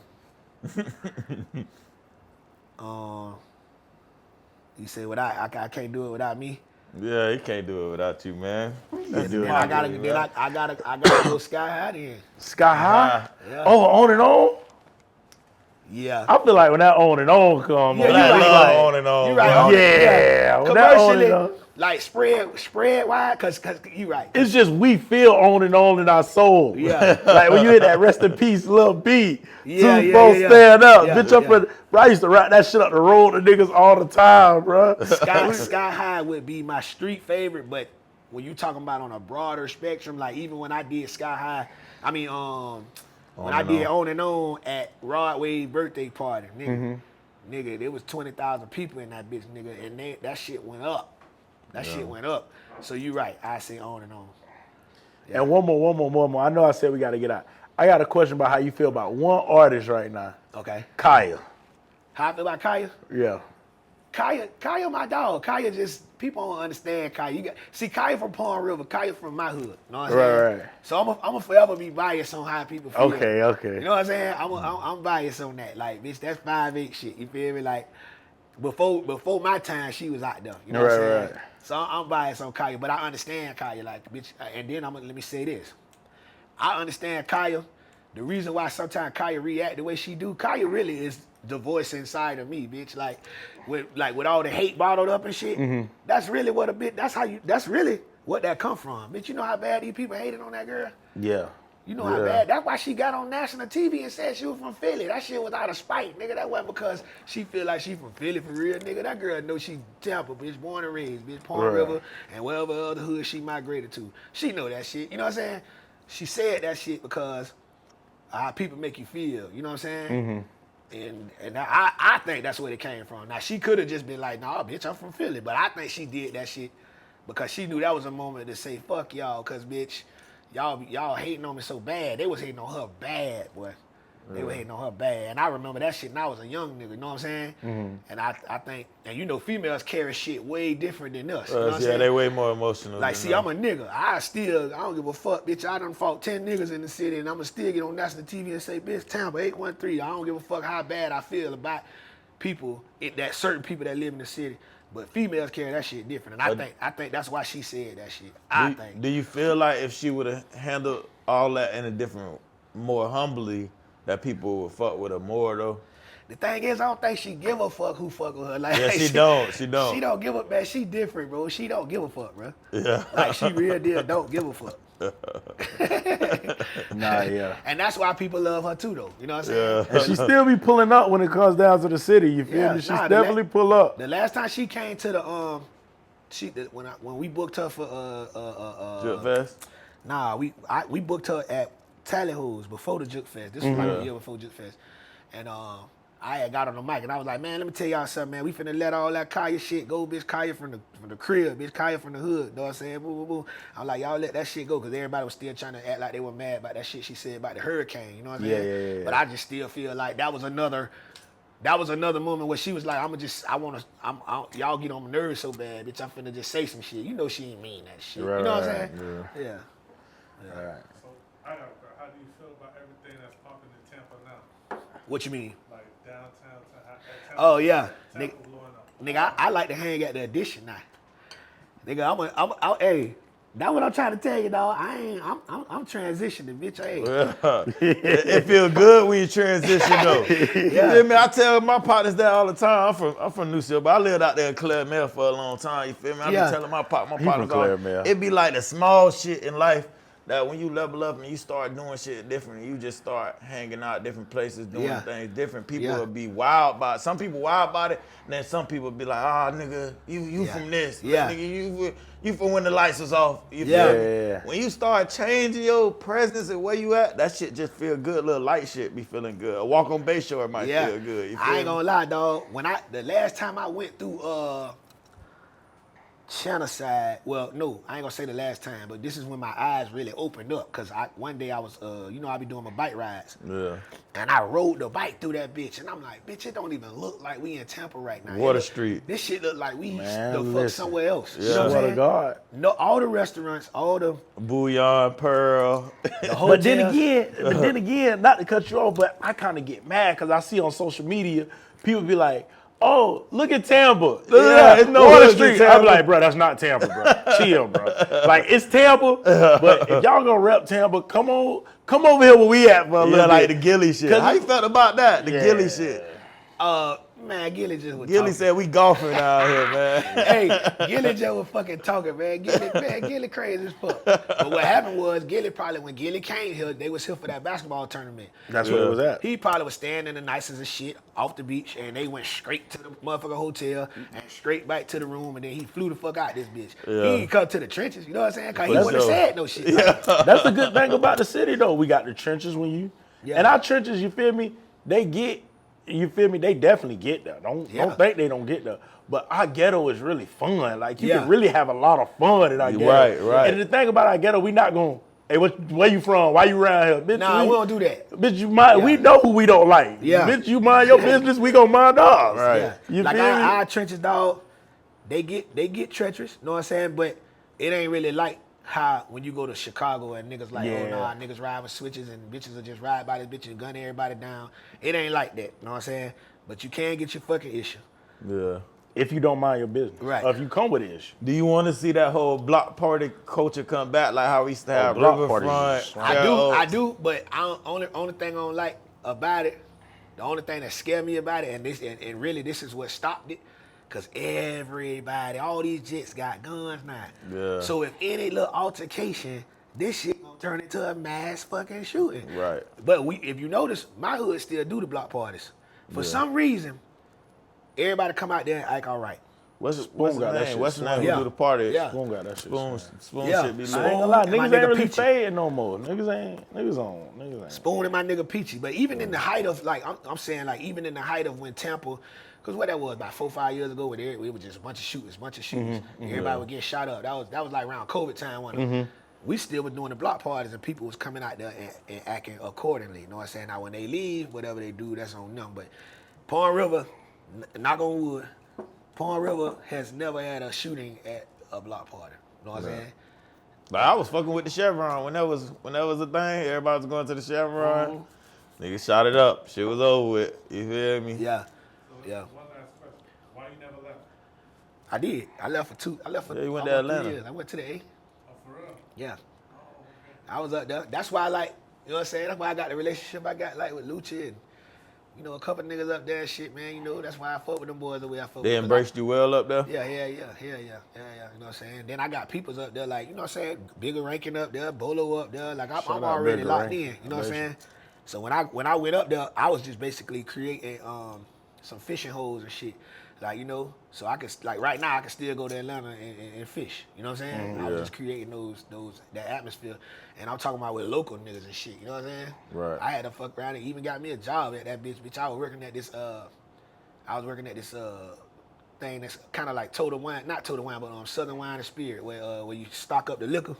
[SPEAKER 2] You say I can't do it without me.
[SPEAKER 3] Yeah, he can't do it without you, man.
[SPEAKER 2] Then I gotta go sky high then.
[SPEAKER 1] Sky High?
[SPEAKER 2] Yeah.
[SPEAKER 1] Oh, on and on?
[SPEAKER 2] Yeah.
[SPEAKER 1] I feel like when that on and on come,
[SPEAKER 2] Yeah,
[SPEAKER 1] on,
[SPEAKER 2] you
[SPEAKER 1] that
[SPEAKER 2] right.
[SPEAKER 1] like,
[SPEAKER 3] on and on.
[SPEAKER 2] You right.
[SPEAKER 3] bro.
[SPEAKER 2] On it.
[SPEAKER 1] Yeah, when that on and
[SPEAKER 2] Commercially,
[SPEAKER 1] on.
[SPEAKER 2] like spread wide, cause you right.
[SPEAKER 1] It's just we feel on and on in our soul.
[SPEAKER 2] Yeah.
[SPEAKER 1] Like when you hit that rest in peace little beat.
[SPEAKER 2] Yeah,
[SPEAKER 1] Two folks stand up.
[SPEAKER 2] Yeah,
[SPEAKER 1] Bitch, bro, I used to rap that shit up the road to niggas all the time, bro.
[SPEAKER 2] Sky High would be my street favorite, but when you talking about on a broader spectrum, like even when I did Sky High, I mean, when I did On and On at Rod Wave's birthday party, nigga, there was 20,000 people in that bitch, nigga, and that shit went up. That shit went up. So you right, I say On and On. Yeah.
[SPEAKER 1] And one more. I know I said we got to get out. I got a question about how you feel about one artist right now.
[SPEAKER 2] Okay.
[SPEAKER 1] Kaya.
[SPEAKER 2] How I feel about Kaya?
[SPEAKER 1] Yeah.
[SPEAKER 2] Kaya, my dog. Kaya just, people don't understand Kaya. Kaya from Palm River, Kaya from my hood. You know what I'm saying?
[SPEAKER 1] Right.
[SPEAKER 2] So I'm gonna forever be biased on how people feel.
[SPEAKER 1] Okay.
[SPEAKER 2] You know what I'm saying? I'm biased on that. Like, bitch, that's 5'8" shit. You feel me? Like, before my time, she was out there. You know what I'm saying?
[SPEAKER 1] Right.
[SPEAKER 2] So I'm biased on Kaya, but I understand Kaya. Like, bitch, and then let me say this. I understand Kaya. The reason why sometimes Kaya react the way she do, Kaya really is the voice inside of me, bitch. Like with all the hate bottled up and shit. That's really what that's really what that come from. Bitch, you know how bad these people hated on that girl?
[SPEAKER 1] Yeah.
[SPEAKER 2] You know how bad. That's why she got on national TV and said she was from Philly. That shit was out of spite, nigga. That wasn't because she feel like she from Philly for real, nigga. That girl know she Tampa, bitch, born and raised, bitch, Palm River, and whatever other hood she migrated to. She know that shit. You know what I'm saying? She said that shit because how people make you feel. You know what I'm saying? And I think that's where it came from. Now, she could have just been like, nah, bitch, I'm from Philly. But I think she did that shit because she knew that was a moment to say, fuck y'all, because, bitch, y'all hating on me so bad. They was hating on her bad, boy. They were hating on her bad. And I remember that shit when I was a young nigga, you know what I'm saying? And I think, and you know, females carry shit way different than us. You know what I'm saying?
[SPEAKER 3] They way more emotional.
[SPEAKER 2] Like, see, I'm a nigga. I don't give a fuck, bitch. I done fought 10 niggas in the city, and I'ma still get on national TV and say, bitch, Tampa 813. I don't give a fuck how bad I feel about people, that certain people that live in the city. But females carry that shit different, and I think that's why she said that shit.
[SPEAKER 3] Do you feel like if she would have handled all that in a different, more humbly, that people would fuck with her more though?
[SPEAKER 2] The thing is, I don't think she give a fuck who fuck with her. Like,
[SPEAKER 3] Yeah, she don't.
[SPEAKER 2] She don't give a man. She different, bro. She don't give a fuck, bro.
[SPEAKER 3] Yeah.
[SPEAKER 2] Like, she real deal don't give a fuck.
[SPEAKER 1] Nah, yeah.
[SPEAKER 2] And that's why people love her too, though. You know what I'm saying?
[SPEAKER 1] And she still be pulling up when it comes down to the city. You feel me? She's definitely pull up.
[SPEAKER 2] The last time she came to the when we booked her for
[SPEAKER 3] Drip Fest?
[SPEAKER 2] Nah, we booked her at Tallyho's before the Juke Fest. This was like a year before Juke Fest. And I had got on the mic and I was like, man, let me tell y'all something, man. We finna let all that Kaya shit go, bitch. Kaya from the crib, bitch. Kaya from the hood. You know what I'm saying? Boo, boo, boo. I'm like, y'all let that shit go, because everybody was still trying to act like they were mad about that shit she said about the hurricane. You know what I'm saying?
[SPEAKER 1] Yeah.
[SPEAKER 2] But I just still feel like that was another moment where she was like, y'all get on my nerves so bad, bitch. I'm finna just say some shit. You know she ain't mean that shit.
[SPEAKER 1] Right,
[SPEAKER 2] you know what I'm
[SPEAKER 1] right,
[SPEAKER 2] saying? Yeah.
[SPEAKER 1] All right.
[SPEAKER 4] So, how do you feel about everything that's popping in Tampa now?
[SPEAKER 2] What you mean?
[SPEAKER 4] Like downtown, Tampa,
[SPEAKER 2] Oh yeah,
[SPEAKER 4] Tampa
[SPEAKER 2] nigga.
[SPEAKER 4] blowing up.
[SPEAKER 2] Nigga, I like to hang at the Addition now. Nigga, hey, That's what I'm trying to tell you, dog. I'm transitioning, bitch. I ain't.
[SPEAKER 3] It feel good when you transition though. You feel me? I tell my partners that all the time. I'm from New York, but I lived out there in Claremont for a long time. You feel me? I be telling my
[SPEAKER 1] He from
[SPEAKER 3] partners all,
[SPEAKER 1] Claremont.
[SPEAKER 3] it be like the small shit in life that when you level up and you start doing shit different, you just start hanging out different places, doing things different. People will be wild about it. Some people wild about it, and then some people be like, ah, nigga, you from this.
[SPEAKER 2] Yeah.
[SPEAKER 3] Nigga, you from when the lights was off. You feel
[SPEAKER 2] Yeah.
[SPEAKER 3] me?
[SPEAKER 1] Yeah.
[SPEAKER 3] When you start changing your presence and where you at, that shit just feel good. Little light shit be feeling good. A walk on Bayshore might feel good. You feel
[SPEAKER 2] I ain't
[SPEAKER 3] me?
[SPEAKER 2] gonna lie, dog. The last time I went through Channel side, well, no, I ain't gonna say the last time, but this is when my eyes really opened up. Cause one day I was, I be doing my bike rides.
[SPEAKER 3] Yeah.
[SPEAKER 2] And I rode the bike through that bitch, and I'm like, bitch, it don't even look like we in Tampa right now.
[SPEAKER 3] Water Street.
[SPEAKER 2] This shit look like we
[SPEAKER 1] Man,
[SPEAKER 2] the fuck
[SPEAKER 1] listen.
[SPEAKER 2] somewhere else.
[SPEAKER 3] Yeah.
[SPEAKER 2] You know what
[SPEAKER 1] Swear
[SPEAKER 2] I'm
[SPEAKER 1] to
[SPEAKER 2] saying?
[SPEAKER 1] God.
[SPEAKER 2] No, all the restaurants, all the
[SPEAKER 3] Bouillon, Pearl.
[SPEAKER 2] hotels.
[SPEAKER 1] But then again, not to cut you off, but I kind of get mad because I see on social media people be like, "Oh, look at Tampa.
[SPEAKER 3] Yeah, it's no
[SPEAKER 1] Water
[SPEAKER 3] hoods in
[SPEAKER 1] Street."
[SPEAKER 3] Tampa.
[SPEAKER 1] I be like, "Bro, that's not Tampa, bro. Chill, bro. Like it's Tampa, but if y'all gonna rep Tampa, come over here where we at for a
[SPEAKER 3] Yeah,
[SPEAKER 1] little
[SPEAKER 3] like
[SPEAKER 1] bit."
[SPEAKER 3] the Gilly shit.
[SPEAKER 1] 'Cause
[SPEAKER 3] How you felt about that? The Gilly shit.
[SPEAKER 2] Man, Gilly just was
[SPEAKER 3] Gilly
[SPEAKER 2] talking.
[SPEAKER 3] said we golfing out here, man.
[SPEAKER 2] Hey, Gilly just was fucking talking, man. Gilly crazy as fuck. But what happened was, when Gilly came here, they was here for that basketball tournament.
[SPEAKER 1] That's where it was at.
[SPEAKER 2] He probably was staying in the nicest of shit off the beach, and they went straight to the motherfucking hotel and straight back to the room, and then he flew the fuck out this bitch.
[SPEAKER 3] Yeah.
[SPEAKER 2] He didn't come to the trenches, you know what I'm saying? Cause he
[SPEAKER 3] For
[SPEAKER 2] wouldn't have
[SPEAKER 3] sure.
[SPEAKER 2] said no shit. Like,
[SPEAKER 1] That's the good thing about the city, though. We got the trenches and our trenches, you feel me? They definitely get there. Don't think they don't get there. But our ghetto is really fun. Like, you can really have a lot of fun in our ghetto.
[SPEAKER 3] Right.
[SPEAKER 1] And the thing about our ghetto, we not going, hey, where you from? Why you around here? Bitch,
[SPEAKER 2] nah, we don't do that.
[SPEAKER 1] Bitch, we know who we don't like.
[SPEAKER 2] Yeah.
[SPEAKER 1] Bitch, you mind your business, we gonna mind ours.
[SPEAKER 3] Right.
[SPEAKER 2] Yeah.
[SPEAKER 1] You
[SPEAKER 2] Like
[SPEAKER 1] feel me?
[SPEAKER 2] our trenches, dog, they get treacherous, you know what I'm saying? But it ain't really like how when you go to Chicago and niggas like, oh nah, niggas ride with switches and bitches will just ride by this bitch and gun everybody down. It ain't like that, you know what I'm saying? But you can get your fucking issue.
[SPEAKER 3] Yeah.
[SPEAKER 1] If you don't mind your business.
[SPEAKER 2] Right.
[SPEAKER 1] Or if you come with an issue.
[SPEAKER 3] Do you want to see that whole block party culture come back, like how we used to have
[SPEAKER 1] block parties
[SPEAKER 3] Riverfront?
[SPEAKER 1] is
[SPEAKER 2] I do, but only thing I don't like about it, the only thing that scared me about it, and really this is what stopped it, cause everybody, all these jits got guns now.
[SPEAKER 3] Yeah.
[SPEAKER 2] So if any little altercation, this shit gonna turn into a mass fucking shooting.
[SPEAKER 3] Right.
[SPEAKER 2] But if you notice, my hood still do the block parties. For some reason, everybody come out there and act all right.
[SPEAKER 3] What's the
[SPEAKER 1] got that
[SPEAKER 3] name?
[SPEAKER 1] shit.
[SPEAKER 3] What's the name?
[SPEAKER 2] Yeah.
[SPEAKER 3] Who do the party?
[SPEAKER 2] Yeah.
[SPEAKER 1] Spoon got that shit.
[SPEAKER 3] Spoon
[SPEAKER 2] Yeah.
[SPEAKER 3] shit be
[SPEAKER 1] I ain't
[SPEAKER 3] lit.
[SPEAKER 1] gonna lie,
[SPEAKER 2] And my
[SPEAKER 1] niggas ain't
[SPEAKER 2] nigga
[SPEAKER 1] really
[SPEAKER 2] Peachy.
[SPEAKER 1] fading no more. Niggas on.
[SPEAKER 2] Spoon and my nigga Peachy. But even in the height of, like, I'm saying, like, even in the height of when Tampa, because what that was, about 4 or 5 years ago, where it was just a bunch of shooters. Everybody would get shot up. That was like around COVID time when we still was doing the block parties and people was coming out there and acting accordingly. You know what I'm saying? Now, when they leave, whatever they do, that's on them. But Pond River, knock on wood, Pond River has never had a shooting at a block party. You know what I'm saying?
[SPEAKER 3] Like I was fucking with the Chevron when that was a thing. Everybody was going to the Chevron. Niggas shot it up. Shit was over with. You feel me?
[SPEAKER 2] Yeah.
[SPEAKER 4] So
[SPEAKER 2] Yeah.
[SPEAKER 4] one last question. Why you never left?
[SPEAKER 2] I did. I left for 2.
[SPEAKER 3] Yeah, you went to
[SPEAKER 2] almost 3
[SPEAKER 3] Atlanta.
[SPEAKER 2] years. I went to the A.
[SPEAKER 4] Oh, for real?
[SPEAKER 2] Yeah. I was up there. That's why I like, you know what I'm saying? That's why I got the relationship I got like with Lucha and, you know, a couple niggas up there and shit, man. You know, that's why I fuck with them boys the way I fuck with
[SPEAKER 3] They
[SPEAKER 2] them.
[SPEAKER 3] embraced you well up there?
[SPEAKER 2] Yeah. You know what I'm saying? Then I got peoples up there like, you know what I'm saying? Bigger ranking up there, Bolo up there. Like I'm
[SPEAKER 1] out
[SPEAKER 2] already
[SPEAKER 1] Bigger
[SPEAKER 2] locked
[SPEAKER 1] Rank.
[SPEAKER 2] in. You know what I'm saying? So when I went up there, I was just basically creating some fishing holes and shit. Like, you know, so I could, like right now I can still go to Atlanta and fish. You know what I'm saying? I was just creating that atmosphere. And I'm talking about with local niggas and shit. You know what I'm saying?
[SPEAKER 3] Right.
[SPEAKER 2] I had to fuck around and even got me a job at that bitch. I was working at this thing that's kind of like Total Wine, not Total Wine, but Southern Wine and Spirit, where you stock up the liquor.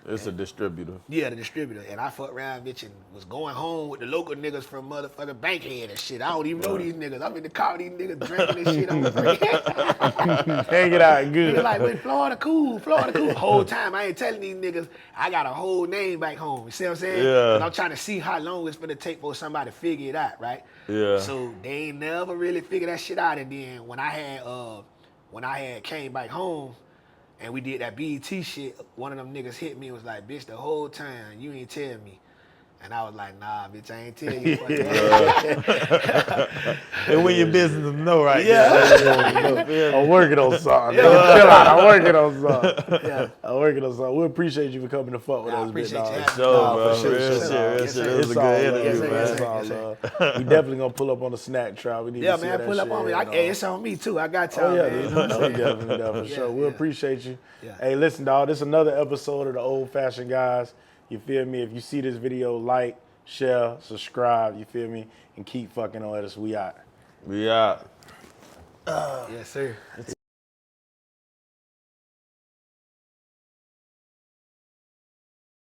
[SPEAKER 3] It's a distributor.
[SPEAKER 2] Yeah, the distributor. And I fucked around, bitch, and was going home with the local niggas from motherfucking Bankhead and shit. I don't even know these niggas. I'm in the car with these niggas drinking and shit. I'm like,
[SPEAKER 1] Hang it out good.
[SPEAKER 2] nigga like, wait, Florida cool. Whole time I ain't telling these niggas I got a whole name back home. You see what I'm saying?
[SPEAKER 3] Yeah.
[SPEAKER 2] And I'm trying to see how long it's gonna take for somebody to figure it out, right?
[SPEAKER 3] Yeah.
[SPEAKER 2] So they ain't never really figured that shit out. And then when I had came back home And we did that BET shit. One of them niggas hit me and was like, bitch, the whole time, you ain't tell me. And I was like, nah, bitch, I ain't tell you.
[SPEAKER 3] And when your business to know right
[SPEAKER 1] I'm working on something. Nigga. Chill out. I'm working on something.
[SPEAKER 2] Yeah.
[SPEAKER 1] I'm working on something. We appreciate you for coming to fuck with
[SPEAKER 2] Nah, I
[SPEAKER 1] us,
[SPEAKER 2] appreciate
[SPEAKER 1] big
[SPEAKER 2] you
[SPEAKER 1] dog.
[SPEAKER 2] having me.
[SPEAKER 3] Sure,
[SPEAKER 2] Nah,
[SPEAKER 3] bro.
[SPEAKER 2] for sure,
[SPEAKER 3] Real
[SPEAKER 2] sure.
[SPEAKER 3] shit, real
[SPEAKER 2] Yes,
[SPEAKER 3] shit.
[SPEAKER 2] sir.
[SPEAKER 3] It was a
[SPEAKER 1] It's all
[SPEAKER 3] good
[SPEAKER 1] love,
[SPEAKER 3] interview,
[SPEAKER 1] man.
[SPEAKER 3] man.
[SPEAKER 1] It's all
[SPEAKER 2] Yes, sir.
[SPEAKER 1] love. We definitely gonna pull up on the snack trial. We need
[SPEAKER 2] Yeah,
[SPEAKER 1] to see
[SPEAKER 2] man,
[SPEAKER 1] that
[SPEAKER 2] pull up
[SPEAKER 1] shit
[SPEAKER 2] on me.
[SPEAKER 1] and all.
[SPEAKER 2] Hey, it's on me too. I got time,
[SPEAKER 1] Oh yeah,
[SPEAKER 2] man.
[SPEAKER 1] dude. Definitely, for
[SPEAKER 2] Yeah,
[SPEAKER 1] sure. We
[SPEAKER 2] yeah.
[SPEAKER 1] appreciate you.
[SPEAKER 2] Yeah.
[SPEAKER 1] Hey, listen, dog. This is another episode of the Old Fashioned Guys. You feel me? If you see this video, like, share, subscribe. You feel me? And keep fucking on us. We out.
[SPEAKER 3] We out.
[SPEAKER 2] Yes, sir.